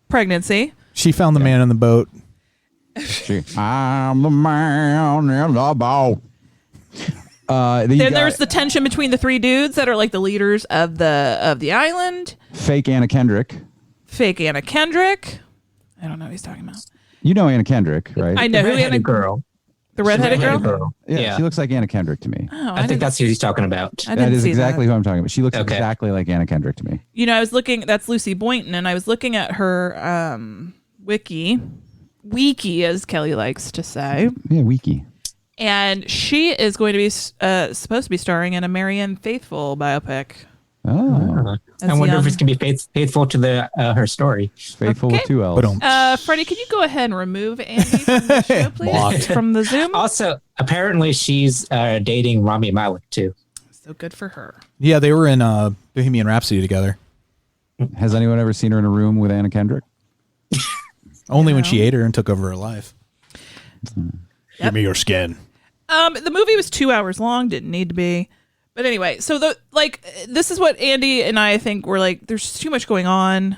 pregnancy. She found the man in the boat. I'm the man in the boat. Then there's the tension between the 3 dudes that are like the leaders of the island. Fake Anna Kendrick. I don't know what he's talking about. You know Anna Kendrick, right? I know who Anna girl. The redheaded girl? Yeah, she looks like Anna Kendrick to me. Oh, I think that's who he's talking about. That is exactly who I'm talking about. She looks exactly like Anna Kendrick to me. I was looking, that's Lucy Boynton, and I was looking at her wiki, as Kelley likes to say. Yeah, wiki. And she is going to be supposed to be starring in a Marianne Faithfull biopic. Oh. I wonder if it's going to be faithful to her story. Faithful with 2 L's. Freddie, can you go ahead and remove Andy from the show, please? From the Zoom? Also, apparently she's dating Rami Malek, too. So good for her. Yeah, they were in Bohemian Rhapsody together. Has anyone ever seen her in a room with Anna Kendrick? Only when she ate her and took over her life. Give me your skin. The movie was 2 hours long. Didn't need to be. But anyway, so this is what Andy and I think were like, there's too much going on.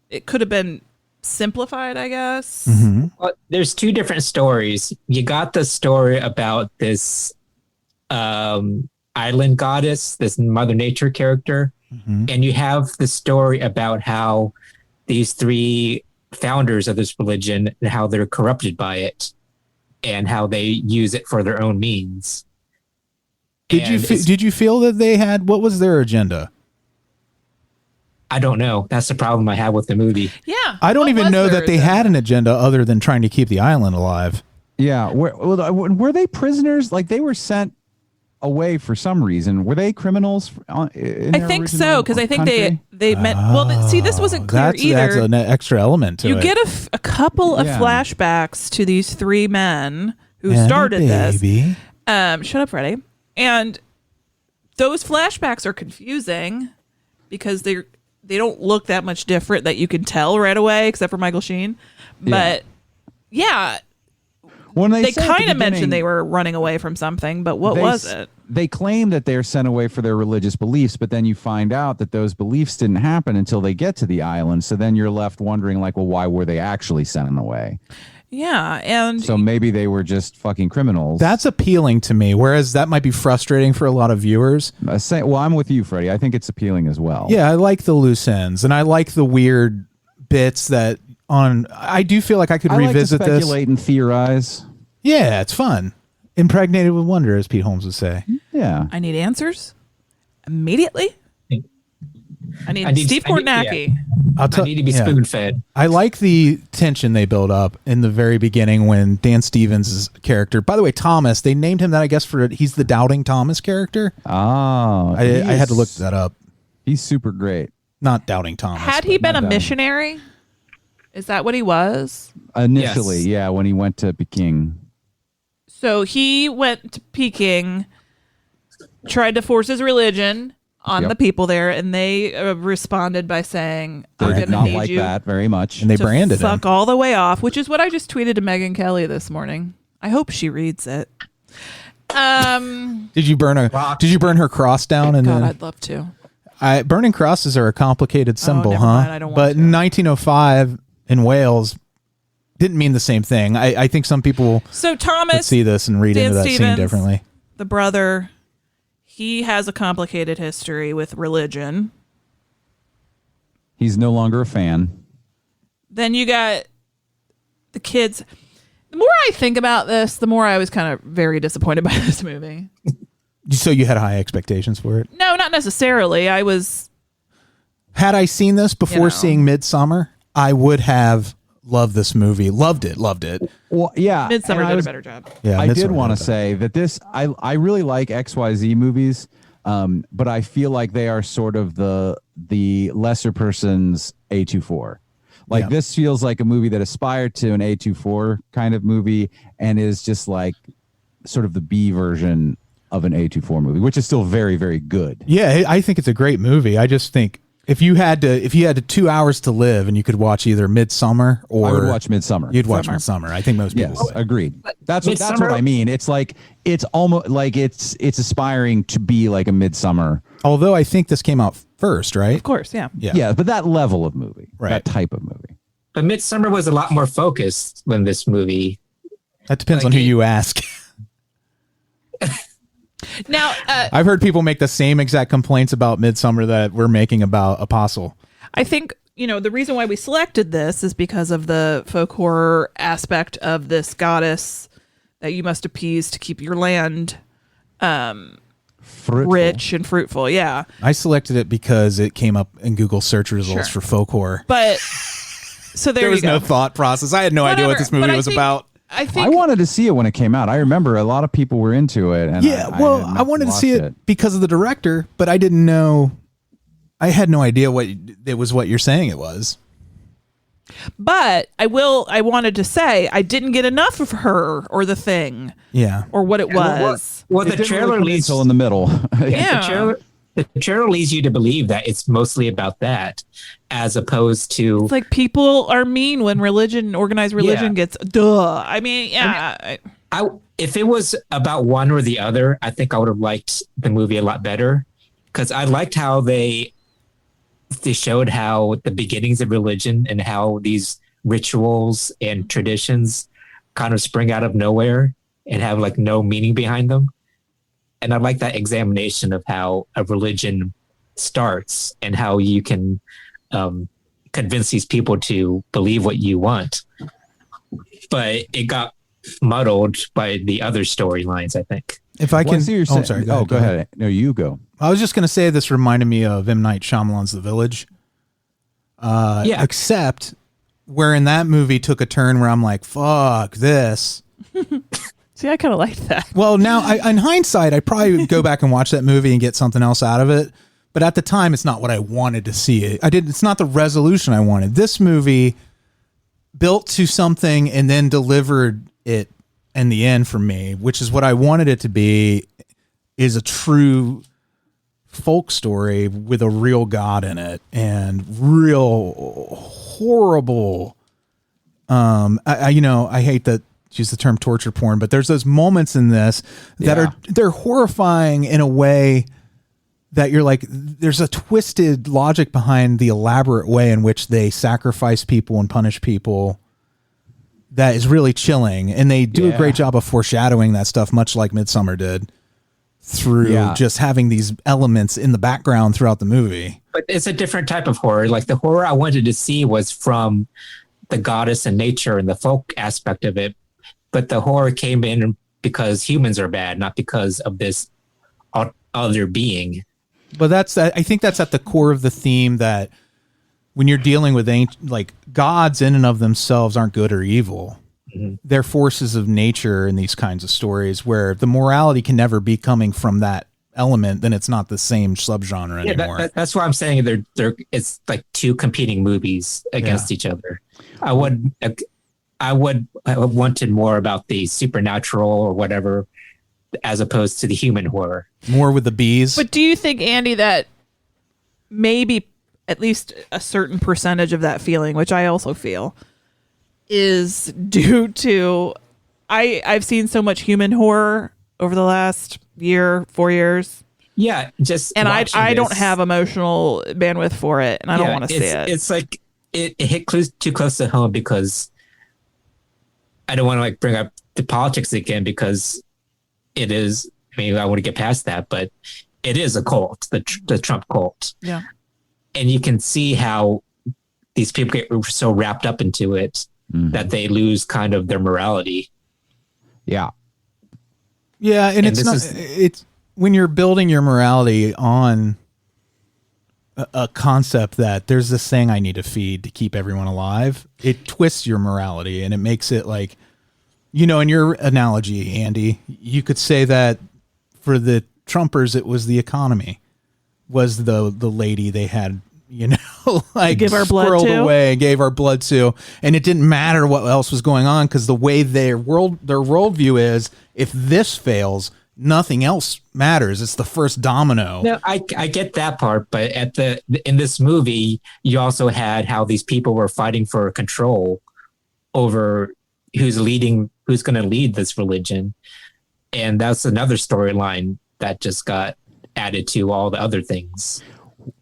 It could have been simplified, I guess. Mm-hmm. Well, there's two different stories. You got the story about this island goddess, this Mother Nature character, and you have the story about how these three founders of this religion and how they're corrupted by it and how they use it for their own means. Did you feel that they had, what was their agenda? I don't know. That's the problem I have with the movie. Yeah. I don't even know that they had an agenda other than trying to keep the island alive. Yeah. Were they prisoners? Like, they were sent away for some reason. Were they criminals? I think so, because I think they meant. Well, see, this wasn't clear either. That's an extra element to it. You get a couple of flashbacks to these three men who started this. Shut up, Freddy. And those flashbacks are confusing because they don't look that much different that you can tell right away, except for Michael Sheen. But when they kind of mentioned they were running away from something, but what was it? They claim that they're sent away for their religious beliefs, but then you find out that those beliefs didn't happen until they get to the island. So then you're left wondering, like, well, why were they actually sent away? Yeah, and so maybe they were just fucking criminals. That's appealing to me, whereas that might be frustrating for a lot of viewers. Well, I'm with you, Freddie. I think it's appealing as well. Yeah, I like the loose ends, and I like the weird bits that I do feel like I could revisit like to speculate and theorize. Yeah, it's fun. Impregnated with wonder, as Pete Holmes would say. Yeah. I need answers immediately. I need Steve Kornacki. I need to be spoon-fed. I like the tension they build up in the very beginning when Dan Stevens' character, by the way, Thomas, they named him that, I guess, he's the Doubting Thomas character. Oh. I had to look that up. He's super great. Not Doubting Thomas. Had he been a missionary? Is that what he was? Initially, yeah, when he went to Peking. So he went to Peking, tried to force his religion on the people there, and they responded by saying, "I'm going to need you that very much," and they branded him. Fuck all the way off, which is what I just tweeted to Megyn Kelly this morning. I hope she reads it. Did you burn her cross down? And God, I'd love to. Burning crosses are a complicated symbol, never mind, I don't want but to. in 1905 in Wales didn't mean the same thing. I think some people Thomas see this and read into that scene differently. The brother, he has a complicated history with religion. He's no longer a fan. Then you got the kids. The more I think about this, the more I was kind of very disappointed by this movie. So you had high expectations for it? No, not necessarily. Had I seen this before seeing Midsummer, I would have loved this movie. Loved it. Well, yeah. Midsummer did a better job. Yeah, I did want to say that I really like XYZ movies, but I feel like they are sort of the lesser person's A24. Like this feels like a movie that aspired to an A24 kind of movie and is just like sort of the B version of an A24 movie, which is still very, very good. Yeah, I think it's a great movie. I just think if you had 2 hours to live and you could watch either Midsummer or I would watch Midsummer. You'd watch Midsummer. I think most people would. Agreed. That's what I mean. It's like it's almost like it's aspiring to be like a Midsummer. Although I think this came out first, right? Of course, yeah. Yeah, but that level of movie, that type of movie. But Midsummer was a lot more focused than this movie. That depends on who you ask. Now, I've heard people make the same exact complaints about Midsummer that we're making about Apostle. I think, the reason why we selected this is because of the folk horror aspect of this goddess that you must appease to keep your land rich and fruitful. Yeah. I selected it because it came up in Google search results for folk horror. But so there was no thought process. I had no idea what this movie was about. I wanted to see it when it came out. I remember a lot of people were into it. And I wanted to see it because of the director, but I didn't know. I had no idea what you're saying it was. But I wanted to say I didn't get enough of her or the thing. Yeah. Or what it was. Well, the trailer leads in the middle. Yeah. The trailer leads you to believe that it's mostly about that, as opposed to it's like people are mean when organized religion gets I mean, yeah. If it was about one or the other, I think I would have liked the movie a lot better, because I liked how they showed how the beginnings of religion and how these rituals and traditions kind of spring out of nowhere and have like no meaning behind them. And I like that examination of how a religion starts and how you can convince these people to believe what you want. But it got muddled by the other storylines, I think. If I can, sorry. Go ahead. No, you go. I was just going to say this reminded me of M. Night Shyamalan's The Village. Except where in that movie took a turn where I'm like, fuck this. See, I kind of liked that. Well, now in hindsight, I probably would go back and watch that movie and get something else out of it. But at the time, it's not what I wanted to see. It's not the resolution I wanted. This movie built to something and then delivered it in the end for me, which is what I wanted it to be, is a true folk story with a real God in it and real horrible. I hate that use the term torture porn, but there's those moments in this that they're horrifying in a way that you're like, there's a twisted logic behind the elaborate way in which they sacrifice people and punish people that is really chilling. And they do a great job of foreshadowing that stuff, much like Midsommar did, through just having these elements in the background throughout the movie. But it's a different type of horror. Like the horror I wanted to see was from the goddess and nature and the folk aspect of it. But the horror came in because humans are bad, not because of this other being. But I think that's at the core of the theme, that when you're dealing with like gods in and of themselves aren't good or evil. Mm-hmm. They're forces of nature in these kinds of stories where the morality can never be coming from that element. Then it's not the same subgenre anymore. That's why I'm saying it's like two competing movies against each other. I would have wanted more about the supernatural or whatever, as opposed to the human horror. More with the bees. But do you think, Andy, that maybe at least a certain percentage of that feeling, which I also feel, is due to I've seen so much human horror over the last 4 years. Yeah, I don't have emotional bandwidth for it, and I don't want to see it. It's like it hit too close to home, because I don't want to like bring up the politics again, because it is. I mean, I want to get past that, but it is a cult, the Trump cult. Yeah, and you can see how these people get so wrapped up into it that they lose kind of their morality. Yeah, and it's when you're building your morality on a concept that there's this thing I need to feed to keep everyone alive. It twists your morality, and it makes it like, in your analogy, Andy, you could say that for the Trumpers, it was the economy, was the lady they had, like give our blood squirreled to, away and gave our blood to, and it didn't matter what else was going on, because the way their worldview is, if this fails, nothing else matters. It's the first domino. No, I get that part, but in this movie, you also had how these people were fighting for control over who's going to lead this religion. And that's another storyline that just got added to all the other things.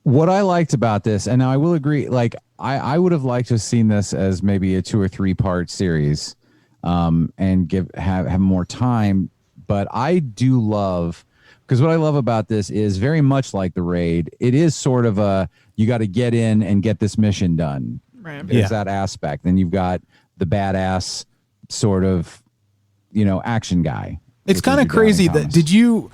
What I liked about this, and I will agree, like I would have liked to have seen this as maybe a 2 or 3 part series, and have more time. But I do love, because what I love about this is very much like The Raid. It is sort of you got to get in and get this mission done. Right. There's that aspect. Then you've got the badass sort of, action guy. It's kind of crazy that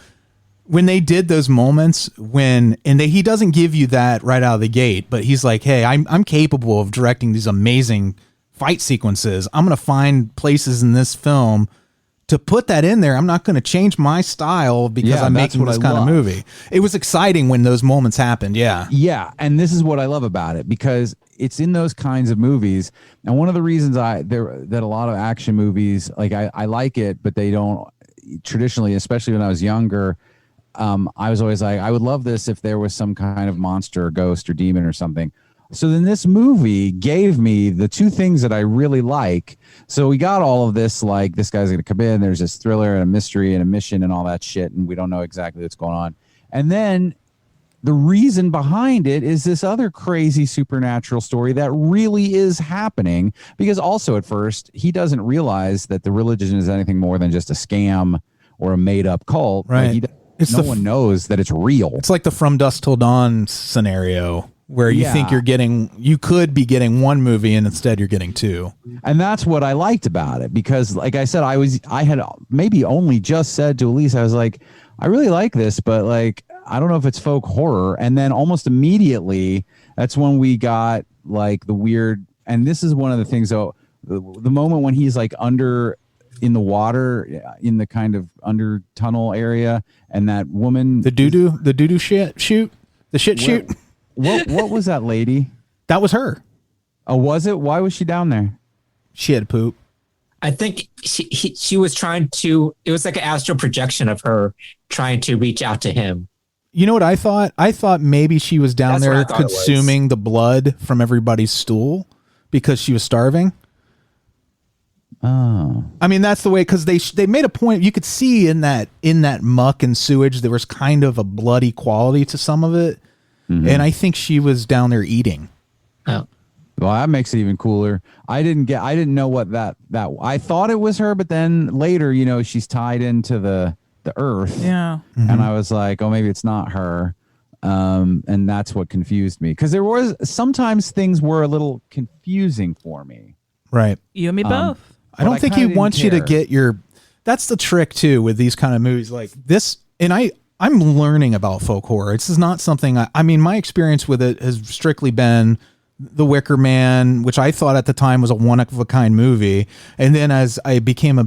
when they did those moments he doesn't give you that right out of the gate, but he's like, hey, I'm capable of directing these amazing fight sequences. I'm going to find places in this film to put that in there. I'm not going to change my style because I'm making this kind of movie. It was exciting when those moments happened. Yeah. Yeah. And this is what I love about it, because it's in those kinds of movies. And one of the reasons that a lot of action movies, like I like it, but they don't traditionally, especially when I was younger, I was always like, I would love this if there was some kind of monster or ghost or demon or something. So then this movie gave me the two things that I really like. So we got all of this, like this guy's going to come in, there's this thriller and a mystery and a mission and all that shit, and we don't know exactly what's going on. And then the reason behind it is this other crazy supernatural story that really is happening. Because also at first, he doesn't realize that the religion is anything more than just a scam or a made up cult. Right. Like no one knows that it's real. It's like the From Dusk Till Dawn scenario where you think you could be getting one movie and instead you're getting two. And that's what I liked about it, because like I said, I had maybe only just said to Alise, I was like, I really like this, but like, I don't know if it's folk horror. And then almost immediately, that's when we got like the weird, and this is one of the things though, the moment when he's like under in the water in the kind of under tunnel area, and that woman, the doo-doo shoot. What was that lady? That was her. Oh, was it? Why was she down there? She had poop. I think she was trying to, it was like an astral projection of her trying to reach out to him. You know what I thought? I thought maybe she was down there consuming the blood from everybody's stool because she was starving. Oh, I mean, that's the way, because they made a point. You could see in that muck and sewage, there was kind of a bloody quality to some of it. Mm-hmm. And I think she was down there eating. Oh, well, that makes it even cooler. I didn't know what that I thought it was her, but then later, you know, she's tied into the earth. Yeah. Mm-hmm. And I was like, oh, maybe it's not her. And that's what confused me, because there was sometimes things were a little confusing for me. Right. You and me both. I don't think he wants you to get that's the trick too with these kind of movies like this. And I'm learning about folk horror. This is not something I mean, my experience with it has strictly been The Wicker Man, which I thought at the time was a one of a kind movie. And then as I became a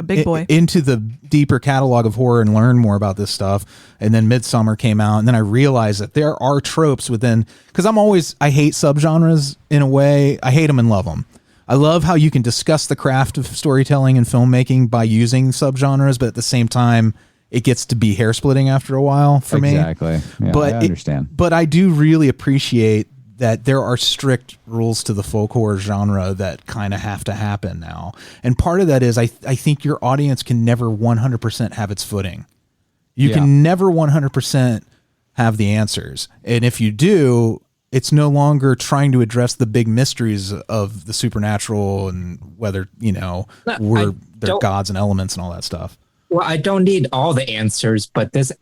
big boy into the deeper catalog of horror and learn more about this stuff. And then Midsommar came out, and then I realized that there are tropes within, because I hate subgenres in a way. I hate them and love them. I love how you can discuss the craft of storytelling and filmmaking by using subgenres, but at the same time, it gets to be hair splitting after a while for me. Exactly. Yeah, but I understand. But I do really appreciate that there are strict rules to the folk horror genre that kind of have to happen now. And part of that is I think your audience can never 100% have its footing. You can never 100% have the answers. And if you do, it's no longer trying to address the big mysteries of the supernatural and whether, they're gods and elements and all that stuff. Well, I don't need all the answers, but this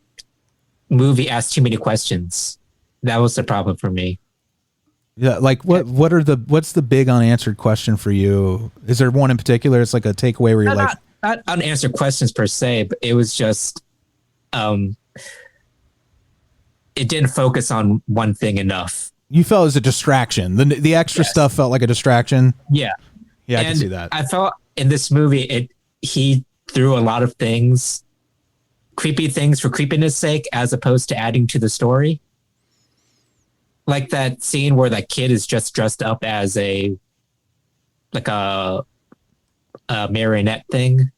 movie asked too many questions. That was the problem for me. Yeah, like what's the big unanswered question for you? Is there one in particular? It's like a takeaway where you're not unanswered questions per se, but it was just it didn't focus on one thing enough. You felt it was a distraction. The extra stuff felt like a distraction. Yeah. Yeah, I can see that. I felt in this movie he threw a lot of things, creepy things for creepiness sake, as opposed to adding to the story. Like that scene where that kid is just dressed up as a marionette thing.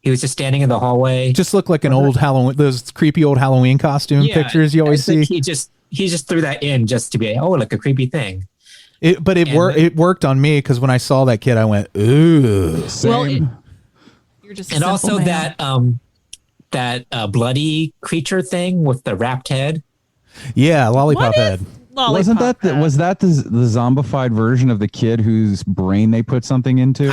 He was just standing in the hallway. Just looked like an old Halloween, those creepy old Halloween costume pictures you always see. He just threw that in just to be like a creepy thing. It worked on me, because when I saw that kid, I went, ooh. Well, you're just and also man. that bloody creature thing with the wrapped head. Yeah, lollipop head. Wasn't that was that the zombified version of the kid whose brain they put something into?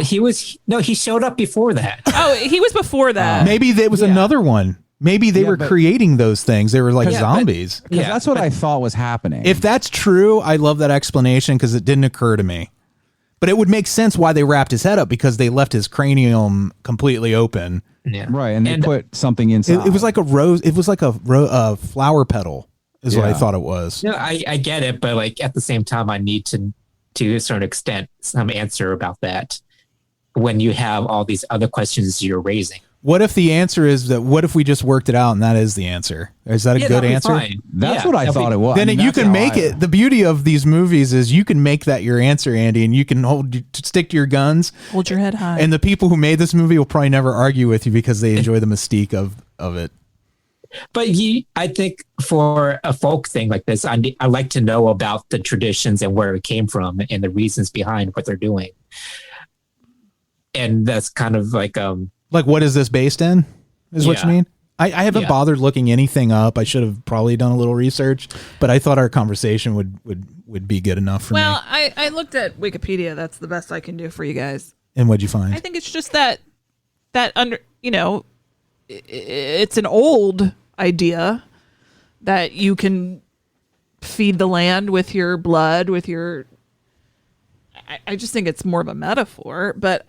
He showed up before that. Oh, he was before that. Maybe there was another one. Maybe they were creating those things. They were like zombies. That's what I thought was happening. If that's true, I love that explanation, because it didn't occur to me. But it would make sense why they wrapped his head up, because they left his cranium completely open. Yeah. Right, and they put something inside. It was like a rose. It was like a flower petal, is what I thought it was. No, I get it, but like at the same time, I need to a certain extent, some answer about that when you have all these other questions you're raising. What if the answer is that? What if we just worked it out and that is the answer? Is that a good answer? Fine. That's what I thought it was. Then you can make it. The beauty of these movies is you can make that your answer, Andy, and you can stick to your guns. Hold your head high. And the people who made this movie will probably never argue with you, because they enjoy the mystique of it. But I think for a folk thing like this, I like to know about the traditions and where it came from and the reasons behind what they're doing. And that's kind of like what is this based in? Is what you mean? I haven't bothered looking anything up. I should have probably done a little research, but I thought our conversation would be good enough for me. Well, I looked at Wikipedia. That's the best I can do for you guys. And what'd you find? I think it's just that under, it's an old idea that you can feed the land with your blood, with your... I just think it's more of a metaphor, but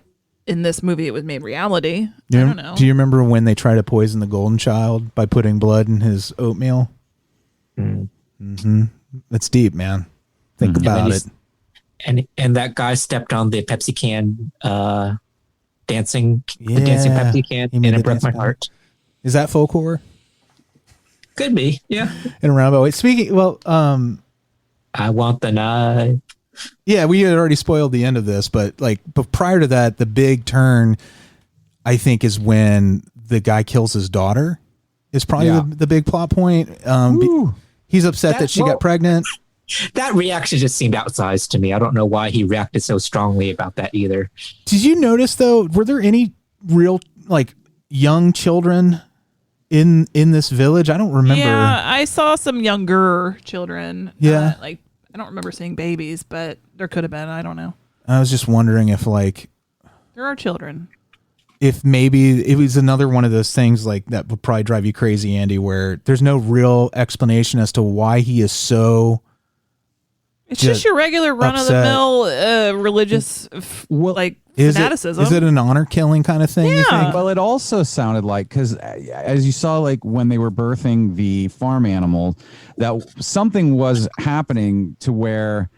in this movie it was made reality. I don't know. Do you remember when they tried to poison the golden child by putting blood in his oatmeal? Mm-hmm. That's deep, man. Think about it. And that guy stepped on the Pepsi can, dancing Pepsi can, and it broke my heart. Is that folk horror? Could be, yeah. In a roundabout way. Speaking, I want the knife. Yeah, we had already spoiled the end of this, but prior to that, the big turn, I think, is when the guy kills his daughter. Is probably the big plot point. He's upset that she got pregnant. That reaction just seemed outsized to me. I don't know why he reacted so strongly about that either. Did you notice though? Were there any real young children in this village? I don't remember. Yeah, I saw some younger children. Yeah, I don't remember seeing babies, but there could have been. I don't know. I was just wondering if there are children. If maybe it was another one of those things that would probably drive you crazy, Andy, where there's no real explanation as to why he is so. It's just your regular run-of-the-mill religious fanaticism. Is it an honor killing kind of thing? Yeah. You think? Well, it also sounded like, because as you saw, when they were birthing the farm animal, that something was happening to where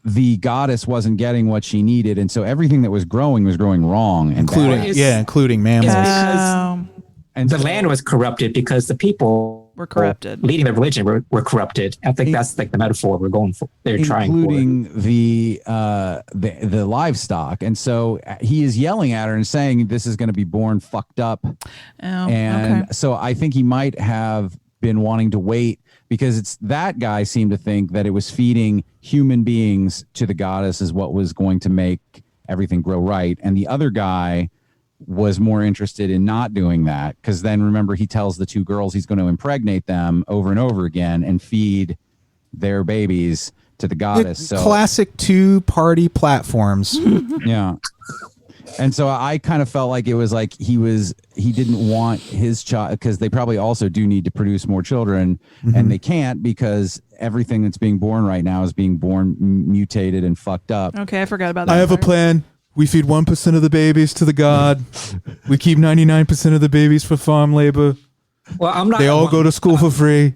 the goddess wasn't getting what she needed, and so everything that was growing wrong, including mammals. And the land was corrupted because the people were corrupted. Leading the religion were corrupted. I think that's the metaphor we're going for. They're trying for. Including the livestock. And so he is yelling at her and saying, this is going to be born fucked up. So I think he might have been wanting to wait, because that guy seemed to think that it was feeding human beings to the goddess is what was going to make everything grow right. And the other guy was more interested in not doing that, because then remember, he tells the two girls he's going to impregnate them over and over again and feed their babies to the goddess. Classic two-party platforms. Yeah. And so I kind of felt like it was like he didn't want his child, because they probably also do need to produce more children, and they can't, because everything that's being born right now is being born mutated and fucked up. Okay, I forgot about that. I have a plan. We feed 1% of the babies to the god. We keep 99% of the babies for farm labor. Well, I'm not. They all go to school for free.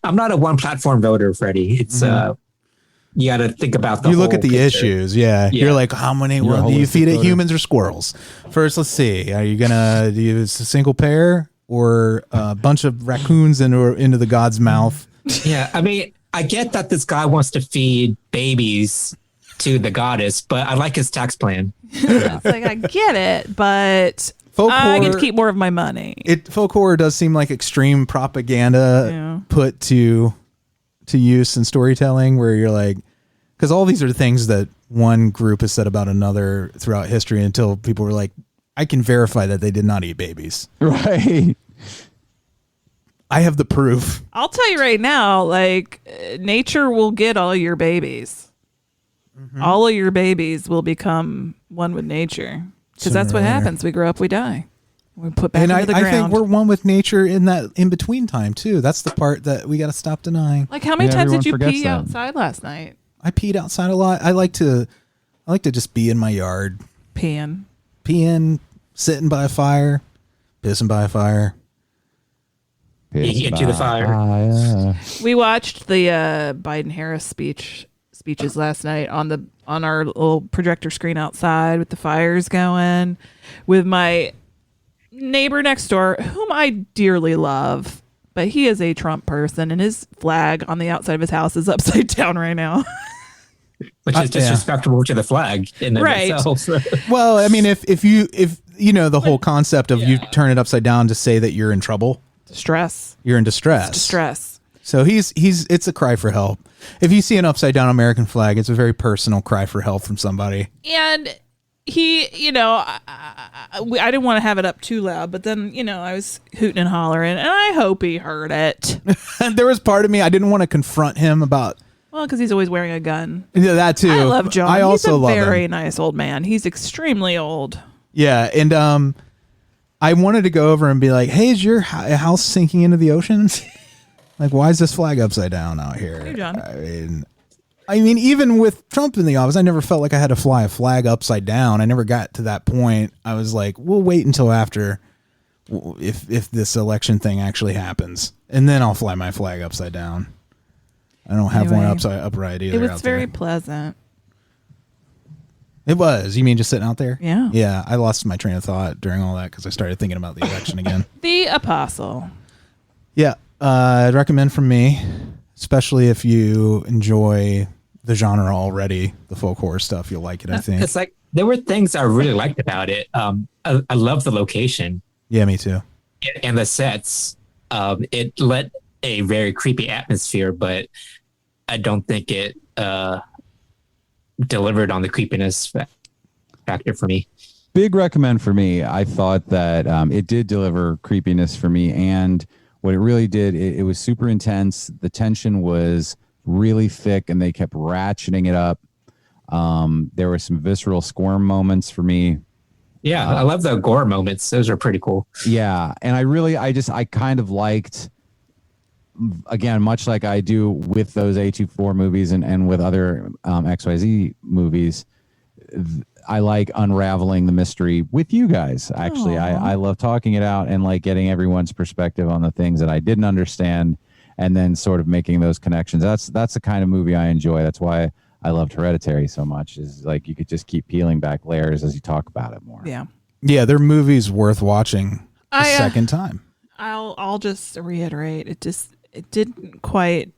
I'm not a one platform voter, Freddie. It's you got to think about the. You look at the picture. issues, yeah. You're like, how many? Well, do you feed it humans or squirrels? First, let's see. Are you gonna do a single pair or a bunch of raccoons into the god's mouth? Yeah, I mean, I get that this guy wants to feed babies to the goddess, but I like his tax plan. It's I get it, but I get to keep more of my money. Folk horror does seem like extreme propaganda put to use in storytelling, where you're like, because all these are things that one group has said about another throughout history until people were like, I can verify that they did not eat babies. Right. I have the proof. I'll tell you right now, nature will get all your babies. All of your babies will become one with nature, because that's what happens. We grow up, we die, we put back into the ground. I think we're one with nature in that in between time too. That's the part that we got to stop denying. How many times did you pee outside last night? I peed outside a lot. I like to just be in my yard, peeing, sitting by a fire, pissing by a fire. Into the fire. We watched the Biden-Harris speeches last night on our little projector screen outside with the fires going, with my neighbor next door, whom I dearly love, but he is a Trump person, and his flag on the outside of his house is upside down right now. Which is disrespectful to the flag in itself. Well, I mean, if you know the whole concept of you turn it upside down to say that you're in trouble, you're in distress. It's distress. So it's a cry for help. If you see an upside down American flag, it's a very personal cry for help from somebody. And he, I didn't want to have it up too loud, but then, I was hooting and hollering, and I hope he heard it. There was part of me, I didn't want to confront him about... Well, because he's always wearing a gun. Yeah, that too. I love John. I also love him. He's a very nice old man. He's extremely old. Yeah, and I wanted to go over and be like, hey, is your house sinking into the ocean? Like, why is this flag upside down out here? Hey, John. I mean, even with Trump in the office, I never felt like I had to fly a flag upside down. I never got to that point. I was like, we'll wait until after, if this election thing actually happens, and then I'll fly my flag upside down. I don't have one upright either. It was very pleasant. It was. You mean just sitting out there? Yeah. Yeah, I lost my train of thought during all that because I started thinking about the election again. The Apostle. Yeah, I'd recommend from me, especially if you enjoy the genre already, the folk horror stuff, you'll like it, I think. It's like, there were things I really liked about it. I love the location. Yeah, me too. And the sets. It let a very creepy atmosphere, but I don't think it delivered on the creepiness factor for me. Big recommend for me. I thought that it did deliver creepiness for me, and what it really did, it was super intense. The tension was really thick, and they kept ratcheting it up. There were some visceral squirm moments for me. Yeah, I love the gore moments. Those are pretty cool. Yeah, and I kind of liked, again, much like I do with those A24 movies and with other XYZ movies, I like unraveling the mystery with you guys. Actually, I love talking it out and like getting everyone's perspective on the things that I didn't understand, and then sort of making those connections. That's the kind of movie I enjoy. That's why I loved Hereditary so much, is like you could just keep peeling back layers as you talk about it more. Yeah. Yeah, they're movies worth watching a second time. I'll just reiterate, it didn't quite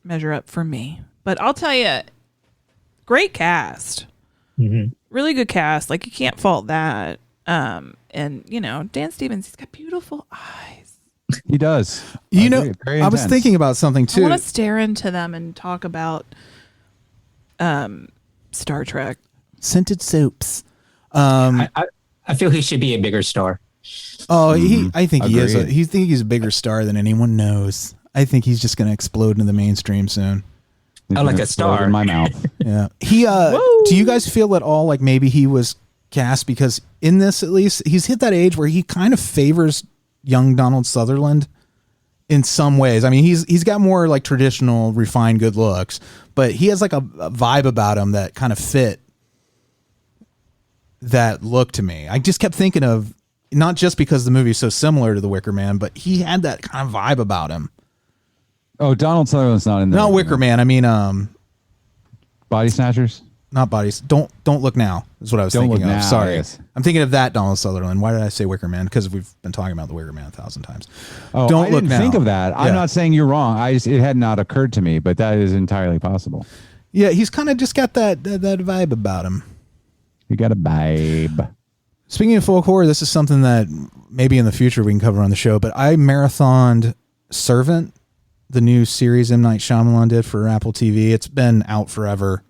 measure up for me. But I'll tell you, great cast. Mm-hmm. Really good cast. Like, you can't fault that. And, Dan Stevens, he's got beautiful eyes. He does. I was thinking about something too. I want to stare into them and talk about Star Trek. Scented soaps. I feel he should be a bigger star. Oh, I think he is. Agreed. He's a bigger star than anyone knows. I think he's just going to explode into the mainstream soon. I like a star in my mouth. Yeah. Do you guys feel at all like maybe he was cast because in this, at least, he's hit that age where he kind of favors young Donald Sutherland in some ways. I mean, he's got more like traditional, refined, good looks, but he has like a vibe about him that kind of fit that look to me. I just kept thinking of, not just because the movie is so similar to The Wicker Man, but he had that kind of vibe about him. Oh, Donald Sutherland's not in there. Not Wicker Man. I mean, Body Snatchers. Not Bodies. Don't Look Now is what I was thinking of. Now, Sorry, yes. I'm thinking of that Donald Sutherland. Why did I say Wicker Man? Because we've been talking about The Wicker Man 1,000 times. Oh, Don't I Look didn't Now. think of that. Yeah. I'm not saying you're wrong. It had not occurred to me, but that is entirely possible. Yeah, he's kind of just got that vibe about him. You got a vibe. Speaking of folk horror, this is something that maybe in the future we can cover on the show, but I marathoned Servant, the new series M. Night Shyamalan did for Apple TV. It's been out forever.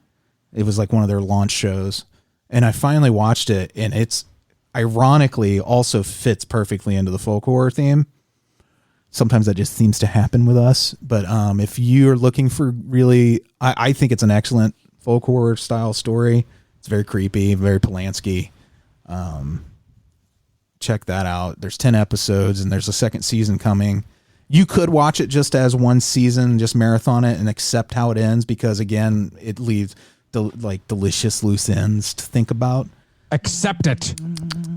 It was like one of their launch shows. And I finally watched it, and it's ironically also fits perfectly into the folk horror theme. Sometimes that just seems to happen with us. But if you're looking for really, I think it's an excellent folk horror style story. It's very creepy, very Polanski. Check that out. There's 10 episodes and there's a second season coming. You could watch it just as one season, just marathon it and accept how it ends, because again, it leaves delicious loose ends to think about. Accept it.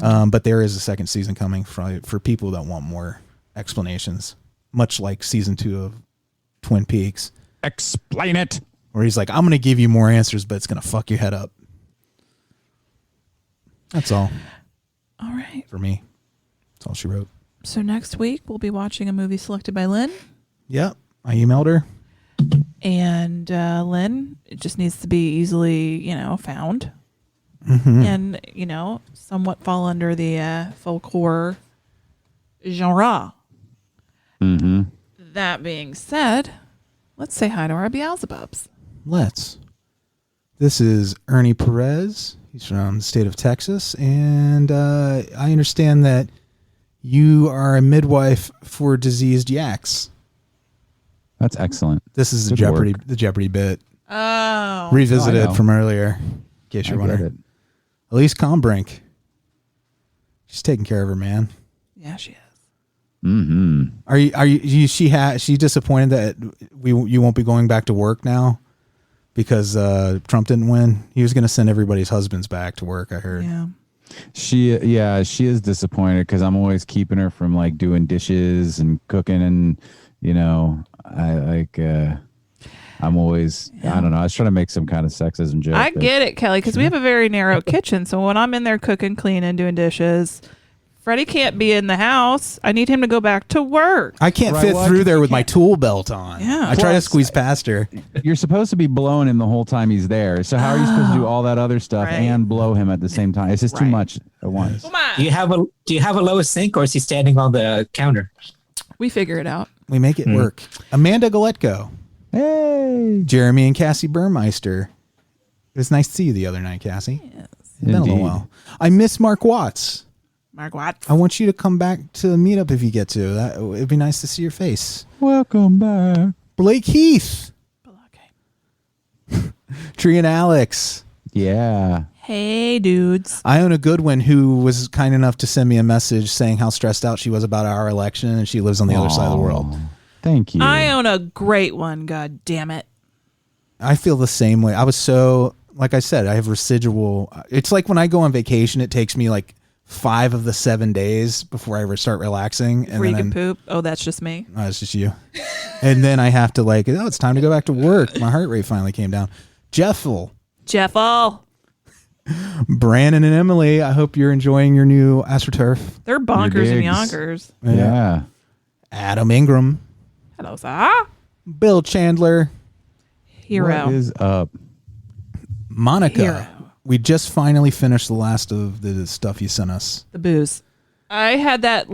But there is a second season coming for people that want more explanations, much like season 2 of Twin Peaks. Explain it. Where he's like, I'm going to give you more answers, but it's going to fuck your head up. That's all. All right. For me. That's all she wrote. So next week, we'll be watching a movie selected by Lynn. Yep. I emailed her. And Lynn, it just needs to be easily, found. Mm-hmm. And, somewhat fall under the folk horror genre. Mm-hmm. That being said, let's say hi to our Beelzebubs. Let's. This is Ernie Perez. He's from the state of Texas, and I understand that you are a midwife for diseased yaks. That's excellent. This is the Jeopardy bit. Oh. Revisited from earlier, in case you're wondering. Alise Kombrinck. She's taking care of her man. Yeah, she is. Mm-hmm. Are you she disappointed that you won't be going back to work now because Trump didn't win? He was going to send everybody's husbands back to work, I heard. Yeah. She is disappointed because I'm always keeping her from like doing dishes and cooking, and I'm always I don't know. I was trying to make some kind of sexism joke. I get it, Kelley, because we have a very narrow kitchen. So when I'm in there cooking, cleaning, doing dishes, Freddy can't be in the house. I need him to go back to work. I can't fit through there with my tool belt on. Yeah. I try to squeeze past her. You're supposed to be blowing him the whole time he's there. So how are you supposed to do all that other stuff and blow him at the same time? It's just too much at once. Do you have a lowest sink, or is he standing on the counter? We figure it out. We make it work. Amanda Geletko. Hey. Jeremy and Cassie Burmeister. It was nice to see you the other night, Cassie. Yes. It's been a little while. I miss Mark Watts. Mark Watts. I want you to come back to the meetup if you get to. It'd be nice to see your face. Welcome back. Blake Heath. Tree and Alex. Yeah. Hey, dudes. Iona Goodwin, who was kind enough to send me a message saying how stressed out she was about our election, and she lives on the other side of the world. Thank you. I own a great one. God damn it. I feel the same way. I was so, like I said, I have residual. It's like when I go on vacation, it takes me like 5 of the 7 days before I ever start relaxing. Before you can poop. Oh, that's just me. Oh, it's just you. And then I have to it's time to go back to work. My heart rate finally came down. Jeffel. Branan and Emily, I hope you're enjoying your new AstroTurf. They're bonkers and yonkers. Yeah. Adam Ingram. Hello, sir. Bill Chandler. Hero. What is up? Monica. Hero. We just finally finished the last of the stuff you sent us. The booze. I had that.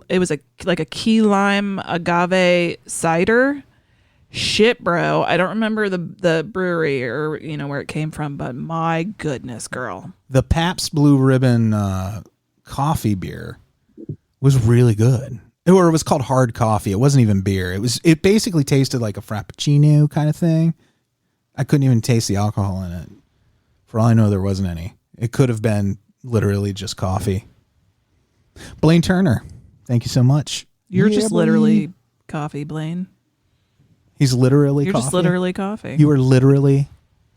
It was like a key lime agave cider. Shit, bro. I don't remember the brewery or where it came from, but my goodness, girl. The Pabst Blue Ribbon coffee beer was really good. Or it was called hard coffee. It wasn't even beer. It basically tasted like a frappuccino kind of thing. I couldn't even taste the alcohol in it. For all I know, there wasn't any. It could have been literally just coffee. Blayne Turner, thank you so much. You're just literally coffee, Blayne. He's literally You're coffee. just literally coffee. You are literally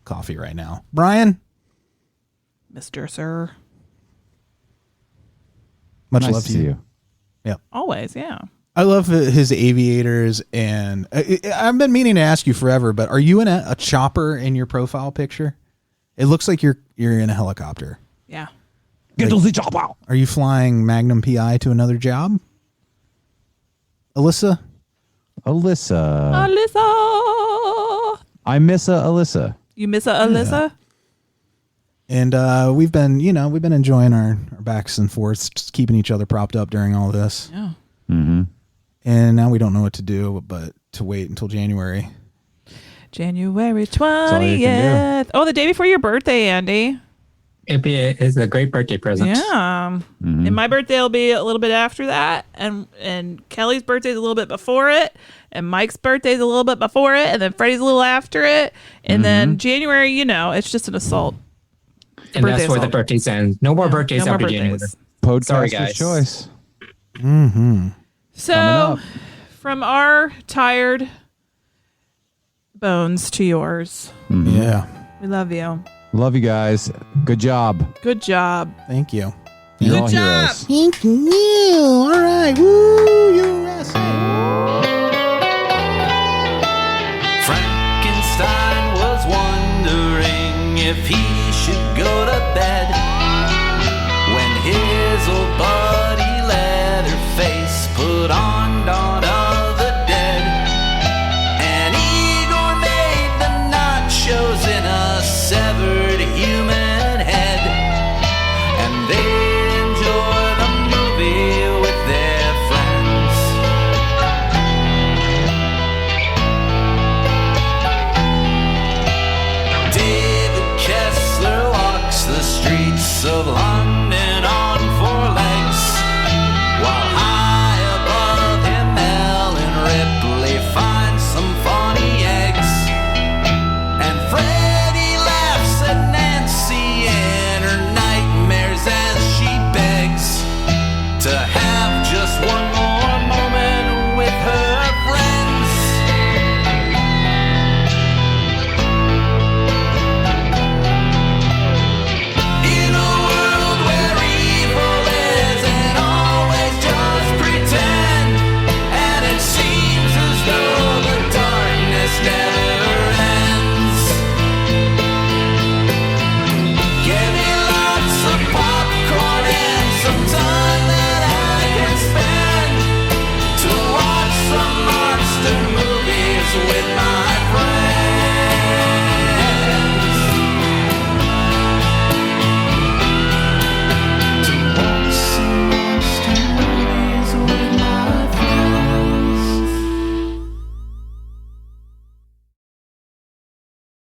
coffee right now. Brian. Mr. Sir. Much Nice love to to see you. you. Yeah. Always, yeah. I love his aviators, and I've been meaning to ask you forever, but are you in a chopper in your profile picture? It looks like you're in a helicopter. Yeah. Get the chopper. Are you flying Magnum PI to another job? Alyssa? Alyssa. Alyssa. I miss Alyssa. You miss Alyssa? And we've been enjoying our backs and forths, just keeping each other propped up during all this. Yeah. Mm-hmm. And now we don't know what to do but to wait until January. January 20th. Oh, the day before your birthday, Andy. It's a great birthday present. Yeah. And my birthday will be a little bit after that. And Kelley's birthday is a little bit before it. And Mike's birthday is a little bit before it. And then Freddy's a little after it. And then January, it's just an assault. And that's where the birthdays end. No more birthdays no more after January. birthdays. Podcaster's Sorry, guys. choice. Mm-hmm. So, from our tired bones to yours. Mm-hmm. Yeah. We love you. Love you guys. Good job. Good job. Thank you. You're all heroes. Thank you. All right. Woo, USA. Frankenstein was wondering if he should go to bed when his old buddy let her face put on Dawn of the Dead. And Igor made the nachos in a severed human head, and they enjoy the movie with their friends. David Kessler walks lots of